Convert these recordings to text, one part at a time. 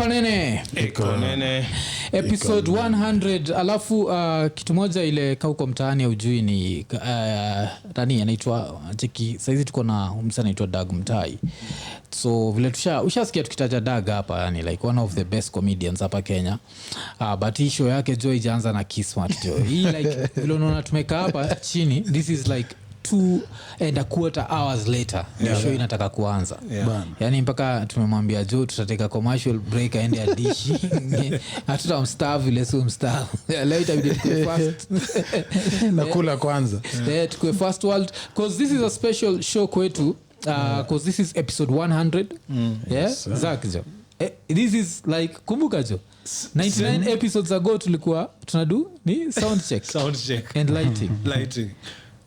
Iko Nini episode 100. Alafu kitu moja ile kauko mtaani au jui ni nani anaitwa cheki saizi tuko na msanii anaitwa Doug Mutai. So vile ushasikia tukitaja Doug hapa, yani like one of the best comedians hapa Kenya. But hii show yake Joy ijaanza na Kismat Joy. Hii like vile unaona tumeka hapa chini, this is like 2.25 hours later show inataka kuanza. Yani mpaka tumemwambia Joe tutateka commercial break aende adishi. Hatutamstarve vile so mstarve. Leo itabidi tukue fast. Nakula kwanza. Tukue fast world because this is a special show kwetu. Because this is episode 100. Yes, exactly. This is like kumbuka jo 99 episodes ago tulikuwa tunadu ni sound check and lighting.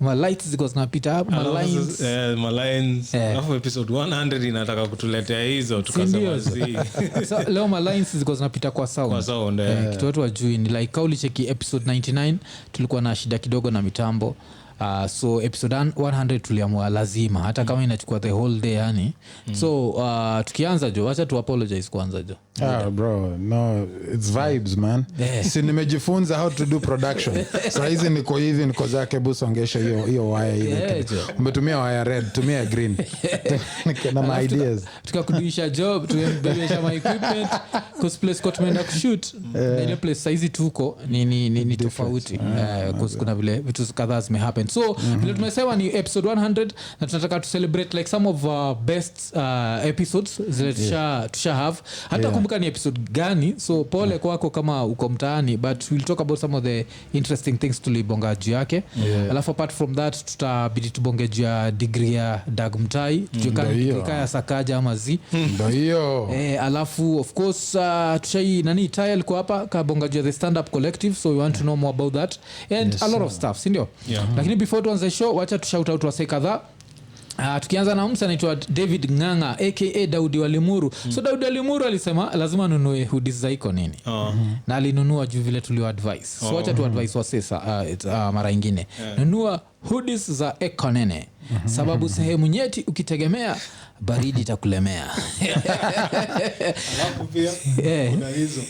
My lights ziko zinapita hapo, my lines. Alafu episode 100 inataka kutuletea hizo tukasema zi. So leo my lines ziko zinapita kwa sound. Kitu watu wajui ni like kauli cheki episode 99 tulikuwa na shida kidogo na mitambo. So episode 100 tuliamua lazima hata kama inachukua the whole day yani. So tukianza jo acha tu apologize kwanza jo. Bro, no, it's vibes man. Si nimejifunza how to do production. So hizi niko zake busongesha hiyo wire ile. Umetumia wire red, tumia green. Na my ideas. Tukakuduisha job, tuembelesha my equipment, cause place kwa tumeenda kushoot. Ile place saizi tuko ni tofauti. Cause kuna vile vitu kadhaa zimehappen. So vile tumesema ni episode 100 na tunataka to celebrate like some of our best episodes zile tusha have. Hata kumbuka ni episode gani, so pole kwako kama uko mtaani, but we'll talk about some of the interesting things tulibonga juu yake. Alafu apart from that tutabidi tubonge juu ya degree ya Doug Mutai, tukikaya sakaja ama zi. Ndio hiyo. Alafu of course tushai nani Taya alikuwa hapa kabonga juu ya the stand up collective, so we want to know more about that and a lot of stuff, si ndio? Lakini before tuanze show wacha tushout out wase kadhaa. Tukianza na msa anaitwa David Nganga aka Daudi Walimuru. So Daudi Walimuru alisema lazima nunue hoodies za Iko Nini. Na alinunua juu vile tulio advice. So wacha tu advice wasesa mara nyingine. Nunua hoodies za Iko Nini. Sababu sehemu nyeti ukitegemea baridi itakulemea. Alafu pia kuna hizo.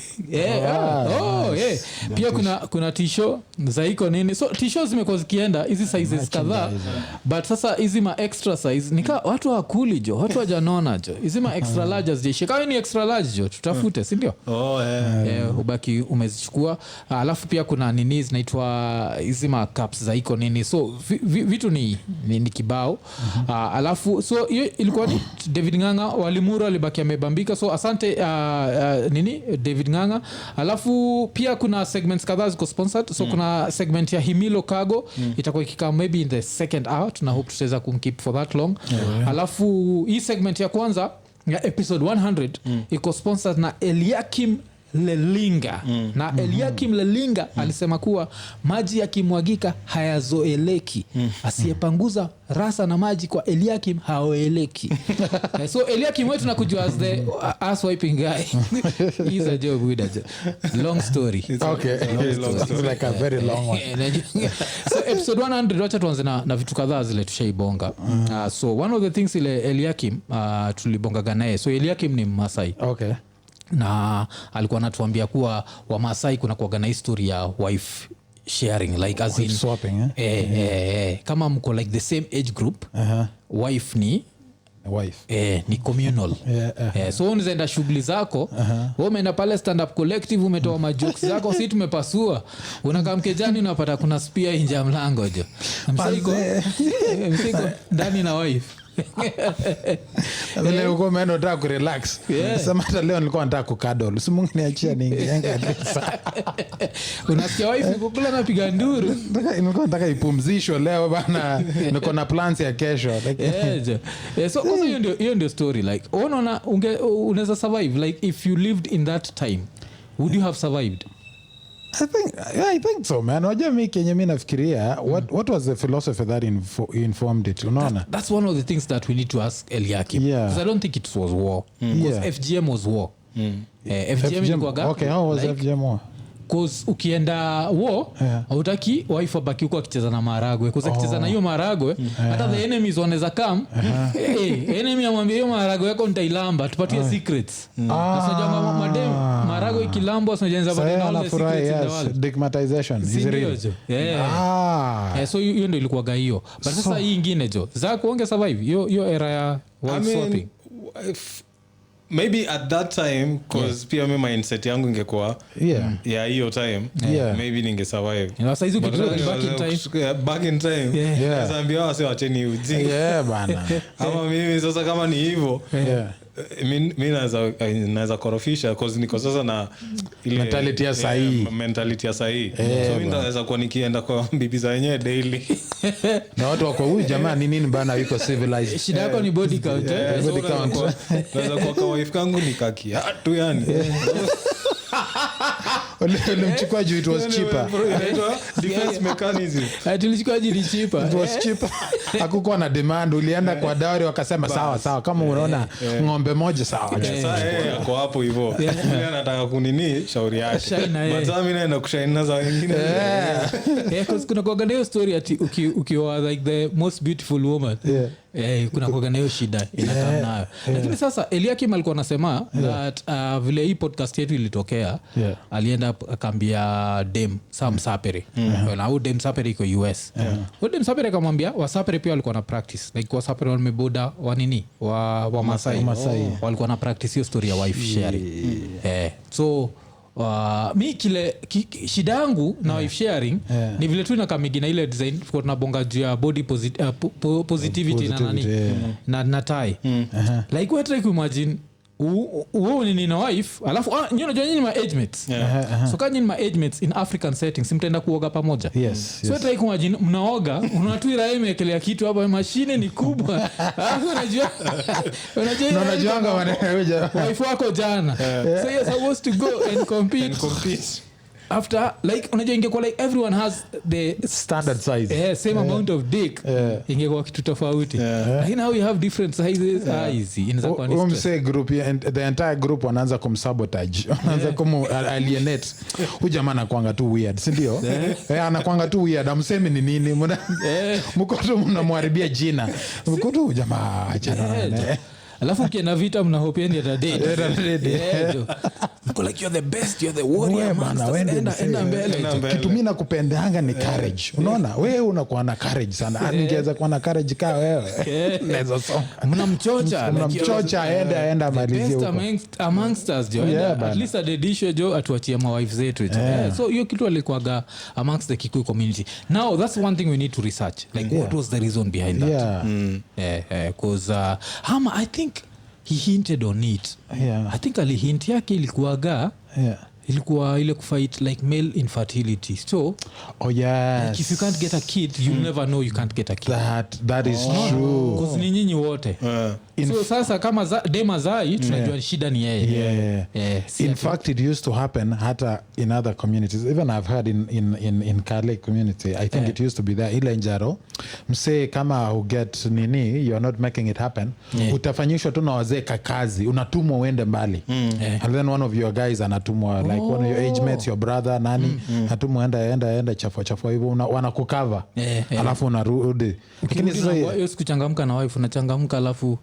Pia kuna t-shirt za Iko Nini. So t-shirts zimekuwa zikienda hizi sizes kadhaa. But sasa hizi ma extra size nika watu hakuli jo, watu hajanona jo. Hizi ma extra large zishe. Kama ni extra large jo, tutafute, si ndio? Ubaki umezichukua. Alafu pia kuna nini zinaitwa hizi ma cups za Iko Nini. So vitu ni kibao. Alafu so ilikuwa ni David Nganga Walimuru alibaki amebambika. So asante nini David Nganga. Alafu pia kuna segments kadhaa ziko sponsored. So kuna segment ya Himilo Cargo itakuwa ikika maybe in the second hour. Tuna hope tutaweza kumkeep for that long. Alafu hii segment ya kwanza ya episode 100 iko sponsored na Eliakim Lelinga. Na Eliakim Lelinga alisema kuwa maji yakimwagika hayazoeleki. Asiyepanguza rasa na maji kwa Eliakim haoeleki. So Eliakim wetu nakujua as the ass wiping guy. He's a job with a long story. Okay, it's like a very long one. So episode 100 wacha tuanze na vitu kadhaa zile tushaibonga. So one of the things ile Eliakim tulibonga naye. So Eliakim ni Masai. Okay. Na alikuwa anatuambia kuwa Wamasai kuna kuaga na history ya wife sharing like as in swapping kama mko like the same age group wife ni ni communal. So unaenda shughuli zako, wewe umeenda pale stand up collective umetoa majokes zako, sisi tumepasua, unakaa mkejani unapata kuna spear nje ya mlango jo. Msiko ndani na wife. Leo uko meno nataka ku relax. Sema hata leo nilikuwa nataka ku cuddle. Si Mungu niachia ningeanga kabisa. Unasikia wife kukula na piga nduru. Nilikuwa nataka ipumzishwe leo bana. Niko na plans ya kesho. So hiyo ndio story like unaona unaweza survive like if you lived in that time would you have survived? I think so man. Wajua mimi Kenya mimi nafikiria what was the philosophy that informed it, unaona? That's one of the things that we need to ask Eliakim. Because I don't think it was war. Because FGM was war. FGM ilikuwa okay, how was like, FGM war? cause ukienda wo hautaki wife abaki huko akicheza na maharagwe cause akicheza na hiyo maharagwe hata the enemies wanaweza come enemy amwambia hiyo maharagwe yako nitailamba tupatie secrets unajua madem maharagwe ikilambwa unajenza baadaye all the secrets in the world stigmatization is real so hiyo ndio ilikuwa hiyo but sasa hii nyingine jo za kuonge survive hiyo era ya wife swapping maybe at that time cause pia mimi mindset yangu ingekuwa hiyo time maybe ninge survive sasa hizo kitu back in time naambia wase wacheni uji bana ama mimi sasa kama ni hivyo mimi naweza korofisha cause niko sasa na ile mentality ya sahihi so mimi naweza kuwa nikienda kwa bibi za wenyewe daily na watu wako huyu jamaa ni nini bana yuko civilized shida yako ni body count body count naweza kwa wife kangu nikaki tu yani ulimchukua juu it was cheaper defense mechanism tulichukua juu cheaper it was cheaper hakukuwa na demand ulienda kwa dawari wakasema sawa kama unaona ng'ombe moja sawa sasa ako hapo hivyo yeye anataka kunini shauri yake but mimi naenda kushaina za wengine cause kuna kwa gani story ati ukiwa like the most beautiful woman kuna kwa nayo shida inakaa nayo lakini sasa Eliakim alikuwa anasema that vile hii podcast yetu ilitokea alienda akambia dem Sam Sapere na huyo dem Sapere iko US huyo dem Sapere akamwambia Wasapere pia walikuwa na practice like Wasapere wameboda wanini wa Masai walikuwa na practice hiyo story ya wife sharing so mi kile shida yangu na wife sharing ni vile tu inakamigi na ile design kwa tunabonga juu ya body positivity na nani na tai like what like imagine wewe ni na wife alafu unajua nyinyi ma age mates so kama nyinyi ma age mates in African settings mtaenda kuoga pamoja so try kumagine mnaoga unatuira imekelea kitu hapa mashine ni kubwa unajuanga wanaweja wife wako jana so you're supposed to go and compete after like unajua ingekuwa like everyone has the standard size same amount of dick ingekuwa kitu tofauti lakini how you have different sizes easy inaweza kuwa ni say group and the entire group wanaanza kumsabotage wanaanza alienate huyu jamaa anakuanga tu weird si ndio anakuanga tu weird amsemi ni nini mko tu mnamharibia jina mko tu jamaa achana alafu ukienda vita mnahopieni at a date mko like you're the best you're the warrior man enda mbele kitu mimi nakupendeanga ni courage unaona wewe unakuwa na courage sana ningeweza kuwa na courage kama wewe naweza songa mnamchocha aenda malizie huko amongst us jo at least a dedition jo atuachie ma wives zetu so hiyo kitu alikuwaga amongst the Kikuyu community now that's one thing we need to research like what was the reason behind that because I think he hinted on it I think alihint yake ilikuwaga ilikuwa ile kufight like male infertility so like if you can't get a kid you'll never know you can't get a kid that is true because ni nyinyi wote so sasa kama dema zai tunajua shida ni yeye in fact it used to happen hata in other communities even I've heard in Kale community I think it used to be there ile njaro msee kama who get nini you're not making it happen utafanyishwa tu na wazee kazi unatumwa uende mbali and then one of your guys anatumwa like one of your age mates your brother nani atumwa enda chafua hivyo wanakukava alafu unarudi lakini sasa hiyo sikuchangamka na wife unachangamka alafu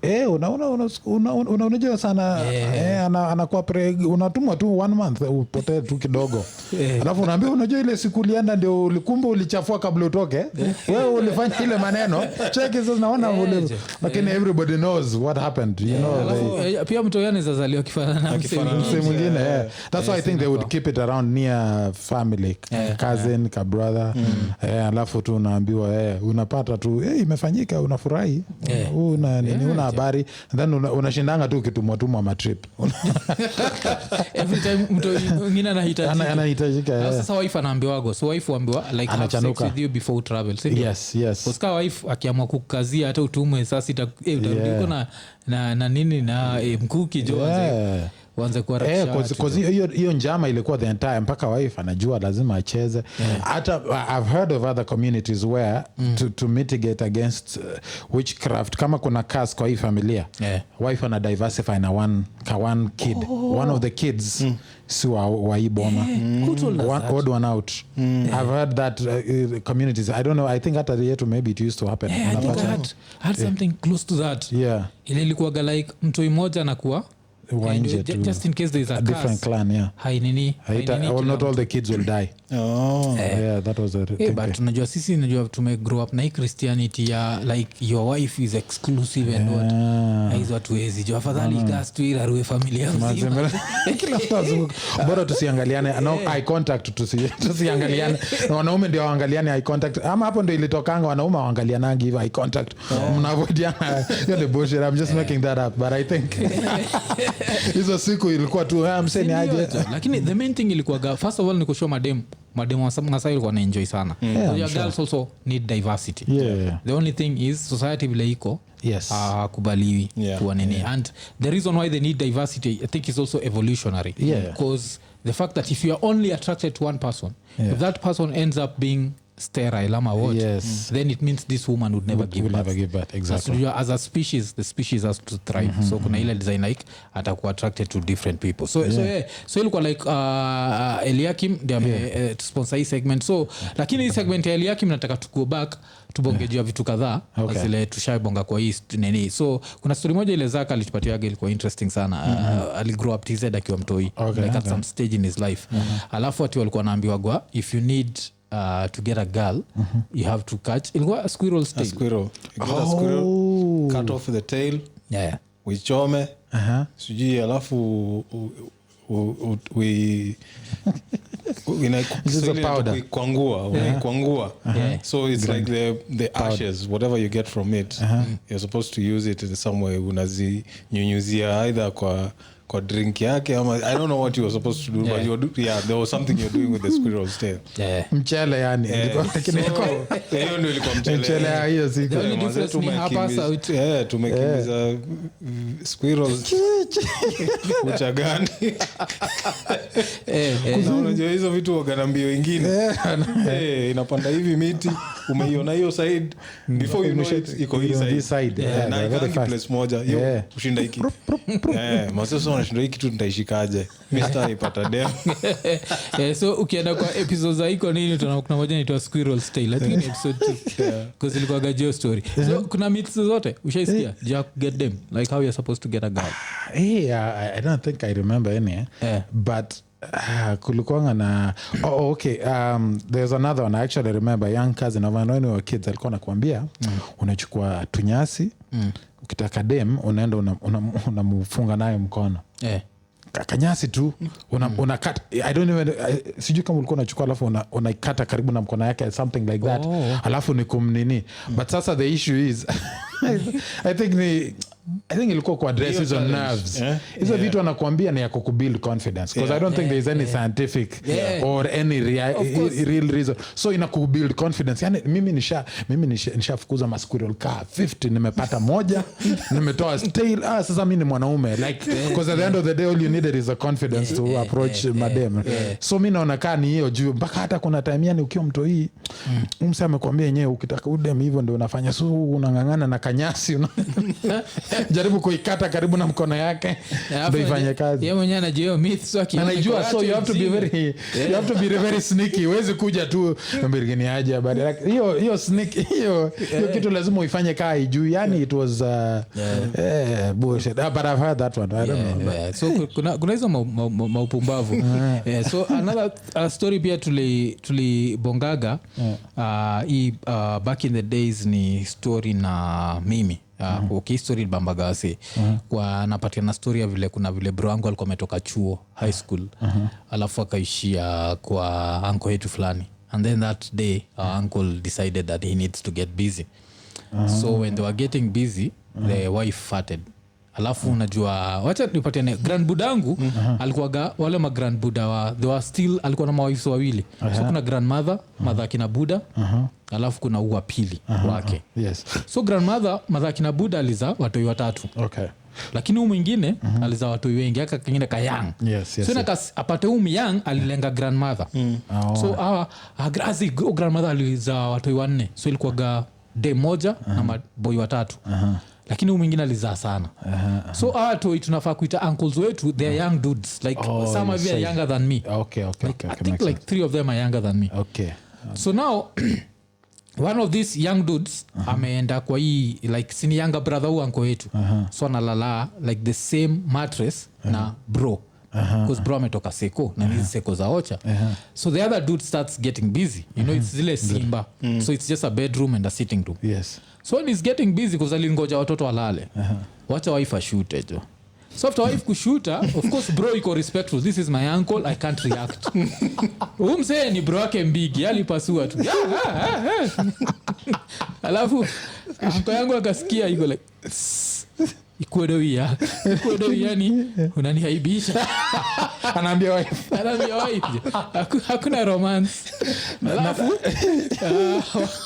unajua sana anakuwa unatumwa tu 1 month upotee tu kidogo alafu unaambia unajua ile siku ulienda ndio ulikumba ulichafua kabla utoke wewe ulifanya ile maneno check sasa naona lakini everybody knows what happened you know pia mtu yana zazaliwa kifanana na msemo mwingine that's why I think they would keep it around near family cousin ka brother alafu tu unaambiwa unapata tu imefanyika unafurahi una nini una habari then unashindanga tu kitumwa matrip every time mtu mwingine anahitajika sasa wife anaambiwa so wife huambiwa like have sex with you before travel yes kwa wife akiamua kukazia hata utumwe sasa utarudi na nini na mkuki jo uanze kuwa hiyo njama ilikuwa the entire mpaka wife anajua lazima acheze. Hata I've heard of other communities where to mitigate against witchcraft, kama kuna curse kwa hii familia, wife ana diversify na one kid, one of the kids si wa hii boma, odd one out. I've heard that communities, I don't know, I think hata yetu maybe it used to happen. I think I had something close to that. Ile ilikuwa like mtu mmoja anakuwa just in case there is a different clan, not all the kids will die. That was the thing. But unajua sisi tume grow up na hii Christianity ya like your wife is exclusive and what hizo watu wezi jo afadhali gas tu ila ruwe familia mzima kila mtu bora tusiangaliane, no eye contact, tusiangaliane. Wanaume ndio waangaliane eye contact, ama hapo ndio ilitokanga wanaume waangalianangi hivi eye contact, mnavoidiana the bullshit. I'm just making that up, but I think hizo siku ilikuwa tu mseni aje, lakini the main thing ilikuwa first of all ni kushow madem wa Masai ilikuwa na enjoy sana. Your girls also need diversity. The only thing is society vile iko kubaliwi kuwa nini, and the reason why they need diversity I think is also evolutionary, because the fact that if you are only attracted to one person, if that person ends up being sterile ama what, then it means this woman would never give birth. Exactly. So as a species, the species has to thrive. So kuna ile design like atakuwa attracted to different people. So ilikuwa like Eliakim ndiye sponsor hii segment. So lakini hii segment ya Eliakim nataka to go back tubongejea vitu kadhaa zile tushaibonga kwa hii nini. So kuna story moja ile Zaka alitupatiaga ilikuwa interesting sana. Ali grow up TZ akiwa mtoi, like at some stage in his life. Alafu ati walikuwa naambiwa if you need to get a girl, you have to catch ilikuwa a squirrel's tail. A squirrel cut off the tail, uichome sijui alafu unakwangua. So it's like the ashes, whatever you get from it, you're supposed to use it in some way. Unazinyunyuzia either kwa drink yake ama I don't know what you were supposed to do, but there was something you're doing with the squirrel's tail. Mchele yani hiyo ndio ilikuwa mchele hiyo siku. The only difference ni hapa sauti tumekimbiza squirrels ucha gani. Unajua hizo vitu wagana mbio wengine inapanda hivi miti, umeiona hiyo side before you know it iko hii side na very place moja hiyo ushinda hiki masoso unashinda hiki tu nitaishikaje Mr. ipata dem. So ukienda kwa episode za Iko Nini tunaona moja inaitwa Squirrel's Tail, I think episode 2 because ilikuwa gajio story. So kuna myths zote ushaisikia Jack get them, like how you're supposed to get a girl. I don't think I remember any but kulikuanga na there's another one I actually remember. Young cousin of when we were kids alikuwa anakuambia unachukua tunyasi ukitaka dem unaenda unamfunga nayo mkono kanyasi tu unakata. I don't even sijui kama ulikuwa unachukua alafu unaikata karibu na mkono yake something like that alafu ni kumnini. But sasa the issue is I think ilikuwa kwa address on nerves. Hizo vitu anakuambia ni ya kubuild confidence, because I don't think there is any scientific or any real reason. So inakubuild confidence. Yani mimi nishafukuza masquirrel car 50 nimepata moja nimetoa tail. Sasa mimi ni mwanaume like because at the end of the day all you needed is a confidence to approach madam. So mimi naona kani hiyo juu mpaka hata kuna time yani ukiwa mtu hii mse amekwambia yenyewe ukitaka udem hivyo ndio unafanya, so unangangana na kanyasi jaribu kuikata karibu na mkono yake ndio ifanye kazi. Yeye mwenyewe anajua myths wake anajua, so you have to be very sneaky. Huwezi kuja tu mbirigeni aje habari hiyo sneaky hiyo kitu lazima uifanye kai juu yani it was bullshit. But I've heard that one, I don't know. So kuna hizo maupumbavu. So another story pia tulibongaga back in the days ni story na mimi history bambagasi kwa napatia na story ya vile kuna vile bro wangu alikuwa ametoka chuo high school alafu akaishia kwa uncle yetu fulani, and then that day our uncle decided that he needs to get busy. So when they were getting busy the wife farted. Alafu unajua wacha nipatie grand budangu alikuwaga wale ma grand buda they were still alikuwa na mawives wawili. So kuna grandmother mother kina buda alafu kuna uwa pili wake. Yes. So grandmother mother kina buda aliza watoi watatu. lakini huyu mwingine alizaa watu wengi aka kingine ka young. Yes, yes, so apate huyu young alilenga grandmother. So grandmother alizaa watu 4 so ilikuwa day moja na maboy 3. Lakini huyu mwingine alizaa sana. So watu tunafaa kuita uncles wetu, they are young dudes like some of them are younger than me. Okay. I think like 3 of them are younger than me. Okay. So now one of these young dudes ameenda kwa hii like sini younger brother huyu uncle wetu. So analala like the same mattress na bro. Because bro ametoka seko na hizi seko za ocha. So the other dude starts getting busy. You know it's zile simba. So it's just a bedroom and a sitting room. Yes. So when he's getting busy because alingoja watoto walale. Wacha wife ashoot jo. So after wife kushuta, of course bro iko respectful. This is my uncle, I can't react. Umse ni bro yake mbigi, alipasua tu. Alafu uncle yangu akasikia iko like ikuodowia ni unanihaibisha. Anaambia wife hakuna romance. Alafu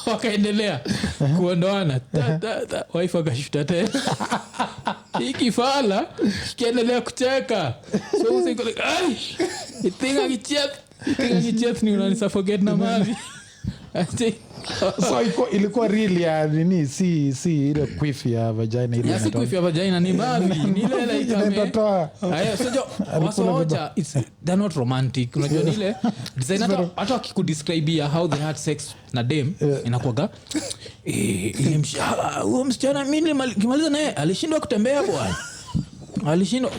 wakaendelea kuondoana. Wife akashuta tena. Ikifala kiendelea kucheka. So usiko like ai itinga kichef ni unanisuffocate na mavi. So ilikuwa real ya nini si ile quiff ya vagina ile. Si quiff ya vagina ni mavi ni ile like inatoa. Haya so wasoja they're not romantic. Unajua ile design hata akikudescribe how they had sex na dem inakuaga ile huyo msichana mimi kimaliza naye alishindwa kutembea bwana. Alishindwa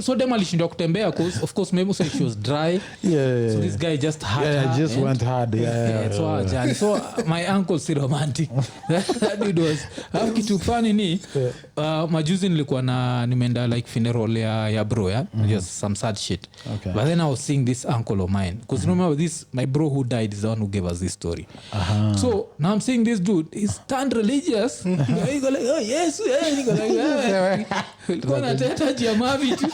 so dem alishindwa kutembea because of course maybe so she was dry. So this guy just went hard. So my uncle si romantic. That dude was kitu funny ni majuzi nilikuwa nimeenda like funeral ya bro just some sad shit. But then I was seeing this uncle of mine because remember this my bro who died is the one who gave us this story. So now I'm seeing this dude is turned religious. He go like oh yes he go like ya mavi tu.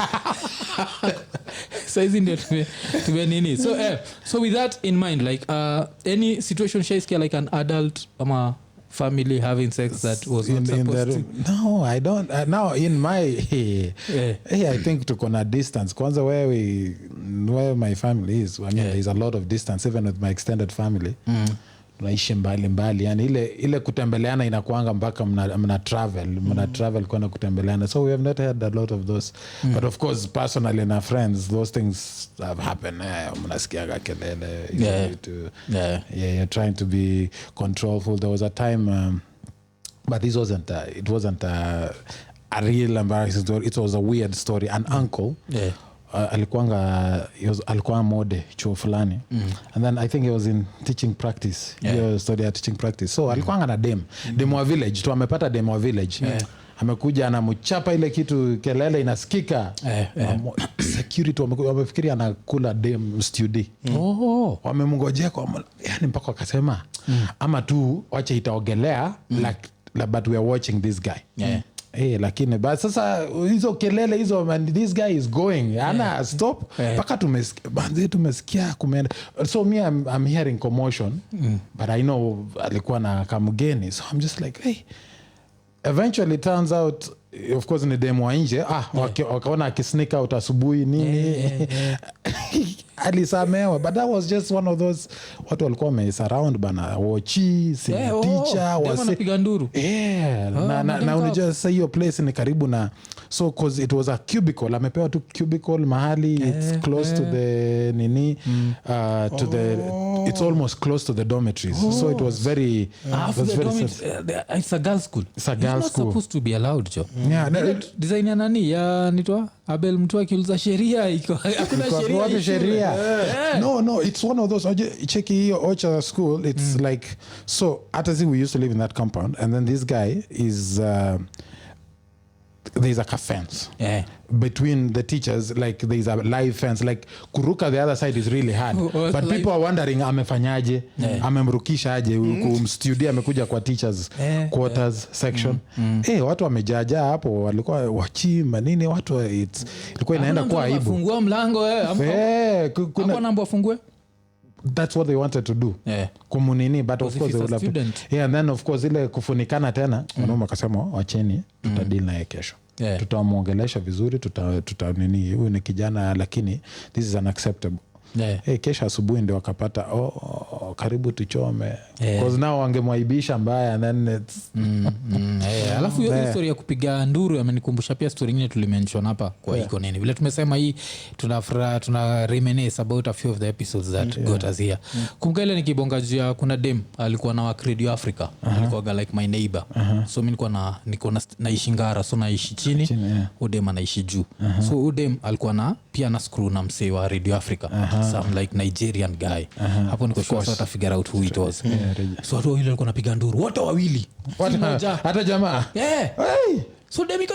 Saizi ndio tume nini. So with that in mind like any situation shaiskia like an adult ama family having sex that was not supposed to. No, I don't. Now in my I think tuko na distance kwanza where my family is. I mean there's a lot of distance even with my extended family. Tunaishi mbali yani ile kutembeleana inakuanga mpaka mna travel kwenda kutembeleana. So we have not had a lot of those. But of course personally and our friends those things have happened. Mnasikia kelele you're trying to be controlful. There was a time but it wasn't a real embarrassing story. It was a weird story. An uncle alikuwa mode chuo fulani and then I think he was in teaching practice. He studied teaching practice. So alikuwa na dem wa village tu amepata dem wa village. Amekuja anamchapa ile kitu kelele inasikika. Security wamefikiri anakula dem studio. Wamemngojea kwa yani mpaka akasema ama tu wacha itaogelea like but we are watching this guy. Lakini but sasa hizo kelele hizo man this guy is going ana stop paka tumesikia kumeenda. So me I'm hearing commotion but I know alikuwa na kamgeni so I'm just like hey. Eventually it turns out of course ni demo nje wakaona akisneak out asubuhi nini alisamewa but that was just one of those watu walikuwa wamesurround bana watchi teacher wanapiga nduru na unajua sasa hiyo place ni karibu na so cause it was a cubicle amepewa tu cubicle mahali it's close to the nini to the it's almost close to the dormitories so it was very it's a girls school. It's a girls school. Supposed to be allowed jo. Design ya nani ya nitwa Abel mtu akiuliza sheria iko hakuna sheria. No it's one of those check hiyo Ocha school it's like so at as we used to live in that compound and then this guy is there's like a fence between the teachers like there's a live fence like kuruka the other side is really hard but people are wondering amefanyaje amemrukisha aje kumstudio amekuja kwa teachers quarters section watu wamejaja hapo walikuwa wachimba nini watu ilikuwa inaenda kwa aibu fungua mlango kuna namba wafungue. That's what they wanted to do kumunini but of course they would have and then of course ile kufunikana tena wanaume wakasema wacheni tutadili naye kesho tutamuongelesha vizuri, nini huyu ni kijana lakini this is unacceptable. Kesha asubuhi ndio wakapata karibu tuchome because now wangemwaibisha mbaya and then alafu hiyo story ya kupiga nduru amenikumbusha pia story nyingine tulimention hapa kwa Iko Nini. Vile tumesema hii tuna reminisce about a few of the episodes that got us here. Kumbuka ile nikibonga juu ya kuna dem alikuwa na work Radio Africa, alikuwa like my neighbor. So mimi nilikuwa naishi Ngara, so naishi chini, udem anaishi juu. So udem alikuwa pia na screw na msee wa Radio Africa, some like Nigerian guy. Hapo niko sure sort of figure out who it was. So watu wawili walikuwa napiga nduru, wote wawili. Hata jamaa. So demiko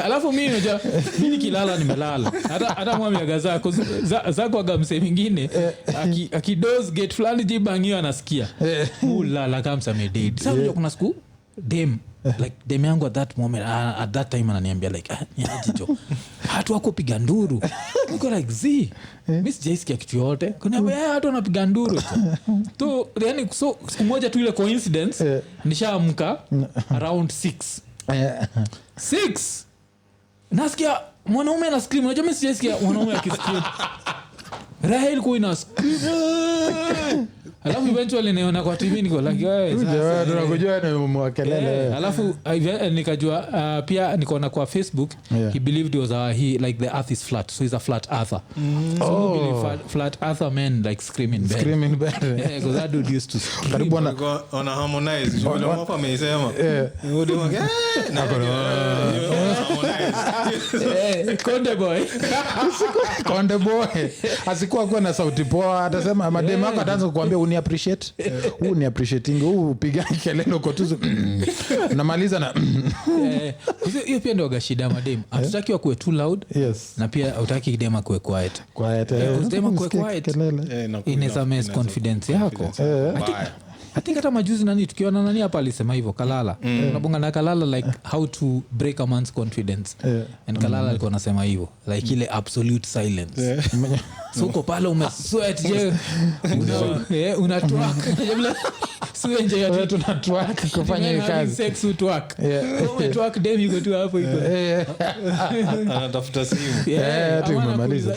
alafu mimi nikilala nimelala. Hata mwami agazako zako agamse mingine akidoze gate fulani jibangio anasikia. Ulala kama msamedate. Sasa kuna siku dem like dem yangu at that time ananiambia like niajijo hatu wako piga nduru. Niko like miss Jessica kitu yote kuna hatu wanapiga nduru tu. Yani so siku moja tu ile coincidence nishaamka around 6 nasikia mwanaume ana scream. Unajua miss Jessica mwanaume akiscream Rahel kwa ina scream. Alafu eventually niona kwa TV niko like tunakujua na mwakelele. Alafu nikajua pia nikaona kwa Facebook he believed it was like the earth is flat, so he's a flat earther. So flat earther men like screaming bad. Because that dude used to karibu on harmonize wale hapa amesema ndio Konde boy asikuwa kwa na sauti poa, atasema madem yako ataanza kukuambia uni appreciating piga kelele uko tu namaliza na hiyo pia ndio gashida madem. Hatutakiwa kuwe too loud, na pia hutaki dem kuwe quiet. Dem kuwe quiet inaweza mess confidence yako. I think hata majuzi tukiona nani hapa alisema hivyo Kalala. Unabonga na Kalala like how to break a man's confidence. And Kalala alikuwa anasema hivyo like ile absolute silence. So uko pale umesweat je una twerk sio nje ya tuna twerk kufanya kazi sex to work. Twerk dem yuko tu hapo iko anatafuta simu tumemaliza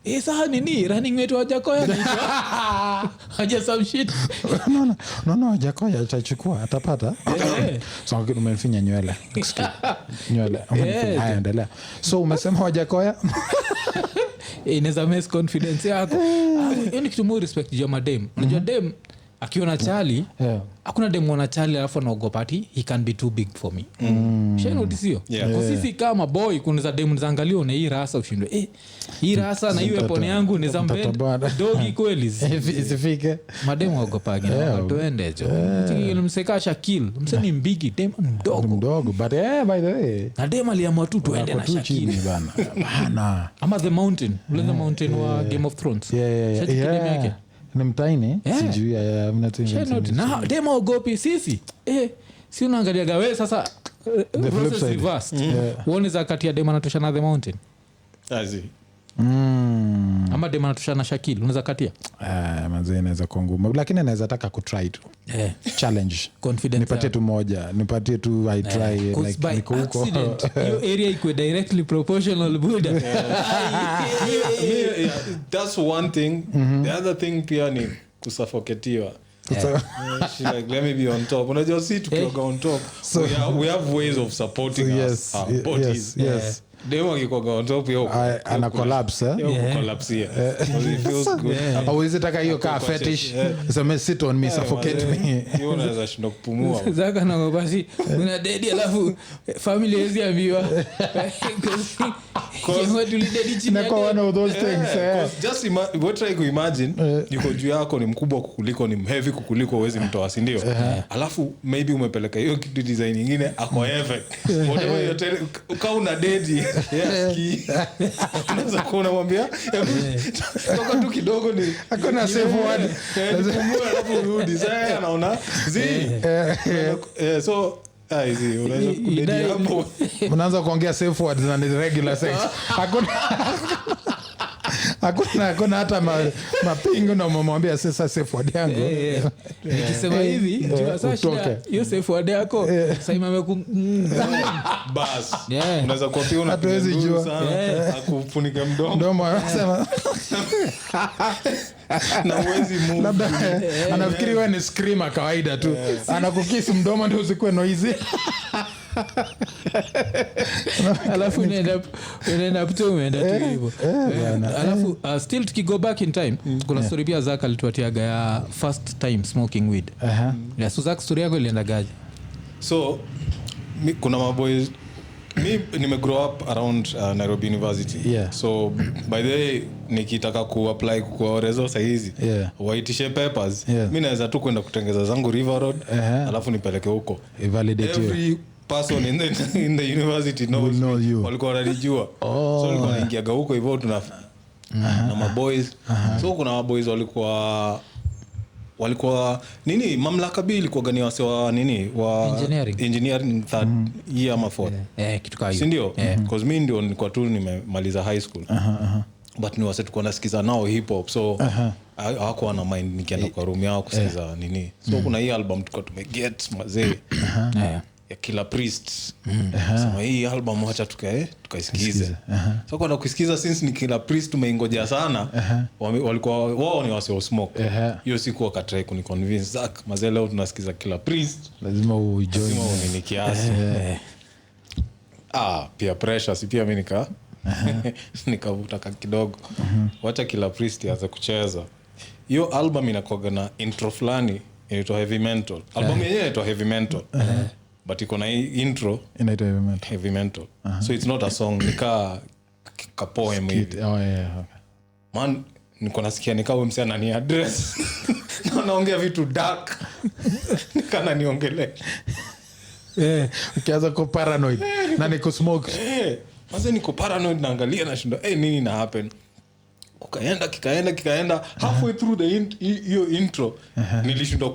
sasa nini running mate wa Jakoya haja some shit no Jakoya atachukua atapata. So umemfinya nywele haya endelea. So umesema wa Jakoya inaweza mess confidence yako. Yaani kitu more respect ya madem. Unajua dem akiona chali hakuna dem mwana chali alafu anaogopa ati he can be too big for me. Shame notice hiyo. Kwa sisi kama boy kuna dem zaangalio na hii rasa ushindwe hii rasa na hiyo weapon yangu ni zambe dogi kweli isifike madem waogopage tuende jo msekasha kill mseni mbigi dem mdogo but by the way na dem aliamua tu tuende na Shakini bana ama the mountain the mountain wa Game of Thrones yake ni mtaini sijui ya na demo ogopi sisi si unaangalia gawe sasa the flip side uone za kati ya demo anatosha na the mountain ama demo anatosha na Shakil unaweza katia mazee inaweza kuwa ngumu lakini anaweza taka kutry tu challenge confidence nipatie tu moja nipatie tu I try like niko huko hiyo area iko directly proportional buda. That's one thing. The other thing pia ni kusuffocatiwa. She like let me be on top. Unajua si tukiwa on top so we have ways of supporting us our bodies. Yes. Demo kiko on top yo ana collapse collapse it feels good. Au is it like hiyo ka fetish so sit on me suffocate me hiyo unaweza shindo kupumua zaka na basi una dedi alafu family hizi ambiwa kwa tuli dedi chini na one of those things just what try to imagine yuko juu yako ni mkubwa kukuliko ni heavy kukuliko uwezi mtoa si ndio alafu maybe umepeleka hiyo kitu design nyingine ako heavy whatever you tell kama una dedi unaweza kuona mwambia toka tu kidogo ni hakuna safe word kumua alafu rudi sasa anaona so hizi unaweza kudedi hapo unaanza kuongea safe words na regular sex hakuna hata mapingo na umemwambia sasa safe word yangu nikisema hivi jua sasa hiyo safe word yako sasa imeku bas unaweza kuapia una hatuwezi jua akufunike mdomo anasema na uwezi move labda anafikiri wewe ni screamer kawaida tu anakukisi mdomo ndio usikue noisy alafu unaenda tu hivyo alafu still tukigo back in time kuna story pia Zaka alituatiaga ya first time smoking weed ya Zaka story yako ilienda gaje? So kuna maboys mi nime grow up around Nairobi University so by the way nikitaka kuapply kwa rezo sahizi waitishe papers mi naweza tu kwenda kutengeza zangu River Road alafu nipeleke huko every person in the university knows walikuwa wanajua so walikuwa wanaingiaga huko hivyo tuna na maboys so kuna maboys walikuwa nini mamlaka B ilikuwa gani wasewa nini wa engineering third year ama fourth kitu kama hiyo si ndio because mimi ndio nilikuwa tu nimemaliza high school but ni wase tulikuwa nasikiza nao hip hop so hawako wana mind nikienda kwa room yao kusikiza nini so kuna hii album tulikuwa tumeget mazee ya Killer Priest sema hii album acha tukaisikize so kwa kusikiza since ni Killer Priest tumeingoja sana walikuwa wao ni wase smoke hiyo siku wakatry kuni convince Zak mazee leo tunasikiza Killer Priest lazima ujoin ni kiasi pia pressure si pia mimi nikavuta kidogo wacha Killer Priest aanze kucheza hiyo album inakuwa na intro fulani inaitwa Heavy Mental album yenyewe inaitwa Heavy Mental but iko na intro inaitwa Heavy Mental so it's not a song nika poem hivi man niko nasikia nikawa msichana ni address na naongea vitu dark nikana niongelee ukianza ku paranoid na niko smoke Maze niko paranoid naangalia na shindo nini na happen kikaenda halfway through hiyo intro nilishindwa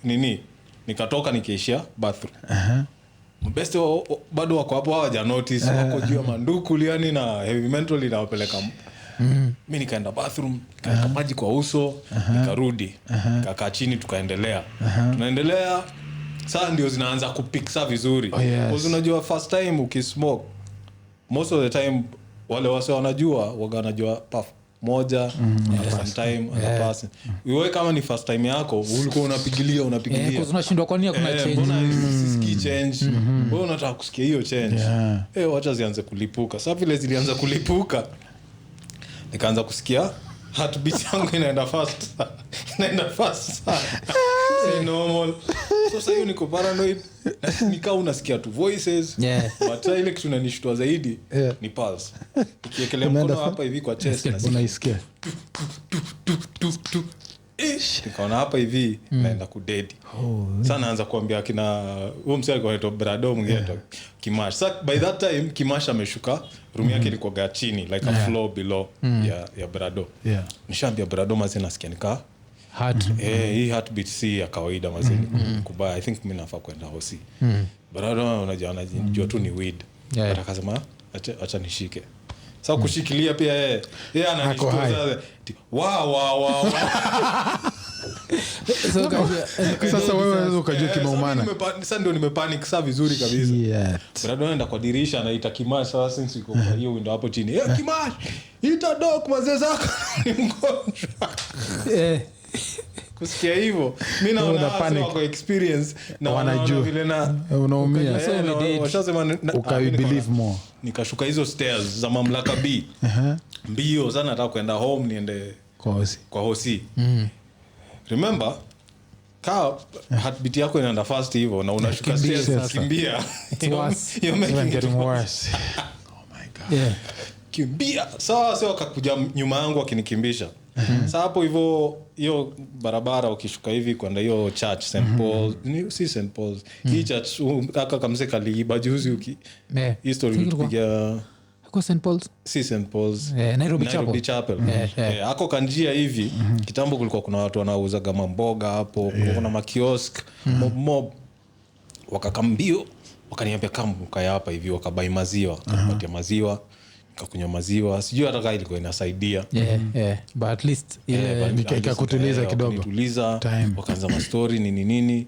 nini nikatoka nikaishia bathroom mbeste bado wako hapo hawaja notice wako juu ya manduku liani na Heavy Mental inawapeleka mimi nikaenda bathroom nikaeka maji kwa uso nikarudi nikakaa chini tukaendelea tunaendelea saa ndio zinaanza kupiksa vizuri kwa unajua first time ukismoke most of the time wale wase wanajua wanajua puff moja sometime other person wewe kama ni first time yako ulikuwa unapigilia kwa unashindwa kwa nini kuna change mbona sisikii change wewe unataka kusikia hiyo change wacha zianze kulipuka sasa vile zilianza kulipuka nikaanza kusikia heartbeat yangu inaenda fast si normal sasa hiyo niko paranoid nikao unasikia tu voices but ile kitu inanishtua zaidi ni pulse ukiekelea mkono hapa hivi kwa chest na unaisikia nikaona hapa hivi naenda kudedi sasa naanza kuambia kina huyo msee alikuwa anaitwa Brado mwingine Kimash sasa by that time Kimash ameshuka room yake ilikuwa chini like a floor below ya Brado nishaambia Brado mazee nasikia nika hii heartbeat si ya kawaida mazee kubaya I think mimi nafaa kwenda hosi Brado unajua tu ni weed akasema acha nishike sasa kushikilia pia yeye ananishtua wow sasa wewe ukajua kimaumana sasa ndio nimepanic saa vizuri kabisa Brado anaenda kwa dirisha anaita Kimash sasa since iko kwa hiyo window hapo chini Kimash ita doc mazee zako ni mgonjwa kusikia hivyo mimi naona wako experience na wanajua vile na unaumia washasema ukai believe more nikashuka hizo stairs za mamlaka B mbio sana nataka kwenda home niende kwa hosi remember heartbeat yako inaenda fast hivyo na unashuka stairs kimbia you're getting worse oh my god kimbia sasa wakakuja nyuma yangu akinikimbisha sasa hapo hivyo hiyo barabara ukishuka hivi kwenda hiyo church St Paul's ni si St Paul's hii church aka kamse kaliiba juzi history tukipiga kwa St Paul's si St Paul's Nairobi Chapel ako kanjia hivi kitambo kulikuwa kuna watu wanauza kama mboga hapo kuna makiosk mob wakakambio wakaniambia kama ukaya hapa hivi wakabai maziwa wakapatia maziwa nikakunywa maziwa sijui hata kama ilikuwa inasaidia but at least ile nikakutuliza kidogo nituliza wakaanza ma story nini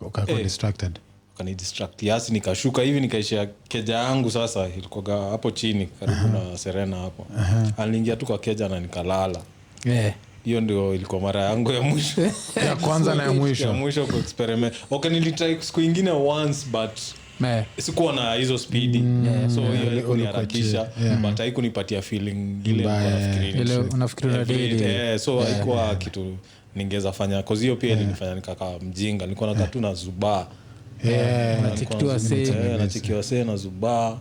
ukakuwa distracted ukanidistract yasi nikashuka hivi nikaishia keja yangu sasa ilikuwa hapo chini karibu na Serena hapo aliingia tu kwa keja na nikalala hiyo ndio ilikuwa mara yangu ya mwisho ya kwanza na ya mwisho ku experiment nilitry siku nyingine once but sikuwa na hizo speed so hiyo iliniharakisha but haikunipatia feeling ile unafikiria daily so haikuwa kitu ningeza fanya cause hiyo pia ilinifanya nikakaa mjinga nilikuwa nakaa tu na zubaa nachikiwa see na zubaa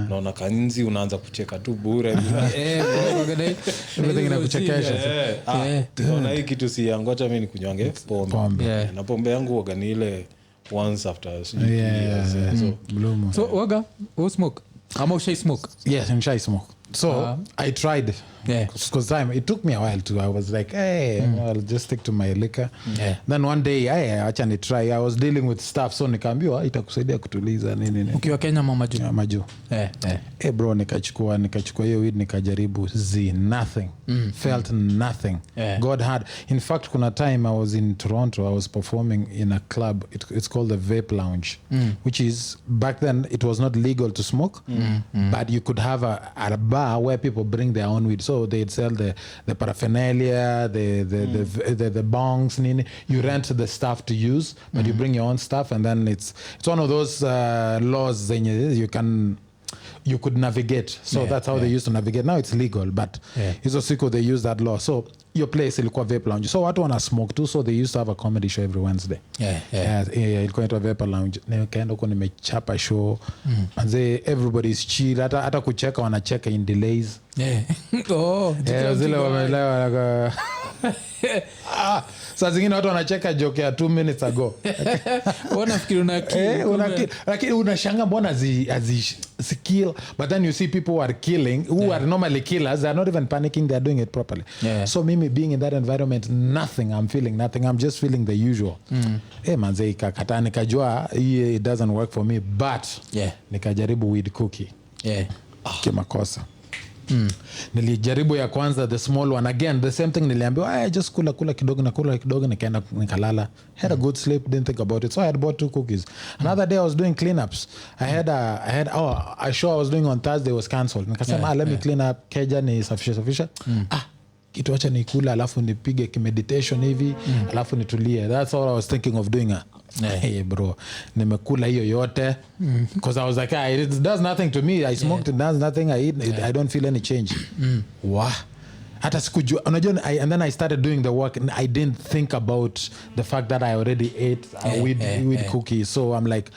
naona kanzi unaanza kucheka tu bure everything inakuchekesha naona hii kitu si yangocha mimi nikunywange pombe na pombe yangu waga ni ile once after so waga smoke ama ushai smoke yes I smoke so I tried because it took me a while too. I was like I'll just stick to my liquor then one day acha ni try I was dealing with stuff so nikaambiwa itakusaidia kutuliza nini ukiwa Kenya maju bro nikachukua hiyo weed nikajaribu nothing felt nothing God had in fact kuna time I was in Toronto I was performing in a club it's called the Vape Lounge which is back then it was not legal to smoke but you could have a bar where people bring their own weed so they'd sell the paraphernalia the bongs nini you rent the stuff to use but you bring your own stuff and then it's one of those laws you could navigate so that's how they used to navigate now it's legal but hizo siku they use that law so your place ilikuwa Vape Lounge so watu wana smoke too so they used to have a comedy show every Wednesday ilikuwa inaitwa Vape Lounge nikaenda huko nimechapa show manze everybody's chill hata kucheka wanacheka in delays zile wameelewa saa zingine watu wanacheka joke ya 2 minutes ago unafikiri lakini unashanga mbona si kill but then you see people who are killing who are normally killers they are not even panicking they are doing it properly so mimi being in that environment nothing I'm feeling nothing I'm just feeling the usual manze ikakata nikajua it doesn't work for me but nikajaribu weed cookie kimakosa nilijaribu ya kwanza the small one again the same thing niliambiwa just kula kidogo nikaenda nikalala had a good sleep didn't think about it so I had bought 2 cookies another day I was doing cleanups I had a show I was doing on Thursday was cancelled nikasema let me clean up keja ni safisha kitu acha nikula alafu nipige meditation hivi alafu nitulie that's all I was thinking of doing hey bro nimekula hiyo yote because I was like it does nothing to me I smoked it does nothing I eat I don't feel any change hata sikujua unajua and then I started doing the work and I didn't think about the fact that I already ate a weed cookie so I'm like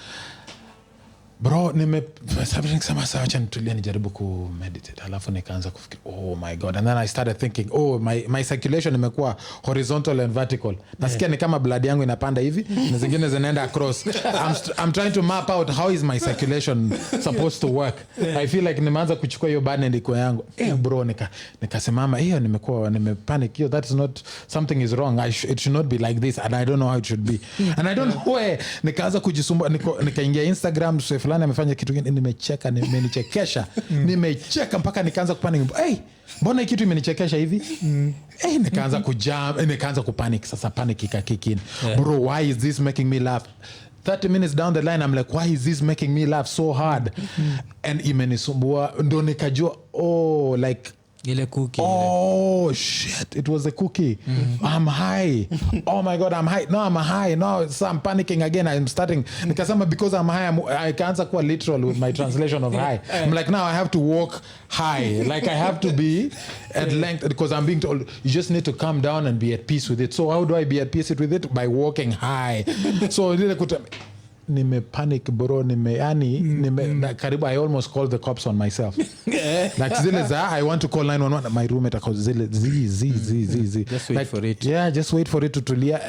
bro nimesema acha nitulie nijaribu ku meditate alafu nikaanza kufikiri oh my god and then I started thinking my circulation imekuwa horizontal and vertical nasikia ni kama blood yangu inapanda hivi na zingine zinaenda across I'm trying to map out how is my circulation supposed to work I feel like nimeanza kuchukua hiyo burden liko yangu bro nikasimama hiyo nimepanic hiyo that is not something is wrong it should not be like this and I don't know how it should be and I don't know where nikaanza kujisumbua nikaingia Instagram fulani amefanya kitu kingine nimecheka nimenichekesha nimecheka mpaka nikaanza kupanic mbona hii kitu imenichekesha hivi nikaanza nikaanza kupanic sasa panic ikakikini bro why is this making me laugh 30 minutes down the line I'm like why is this making me laugh so hard and imenisumbua ndo nikajua like ile cookie shit it was a cookie I'm high oh my god I'm high no so I'm panicking again I'm starting nikasema because I'm high I can't kuwa literal with my translation of high I'm like now I have to walk high like I have to be at length because I'm being told you just need to calm down and be at peace with it so how do I be at peace with it by walking high so nimepanic bro karibu I almost called the cops on myself like zile za I want to call 911 my roommate akaza zile just wait for it just wait for it to tulia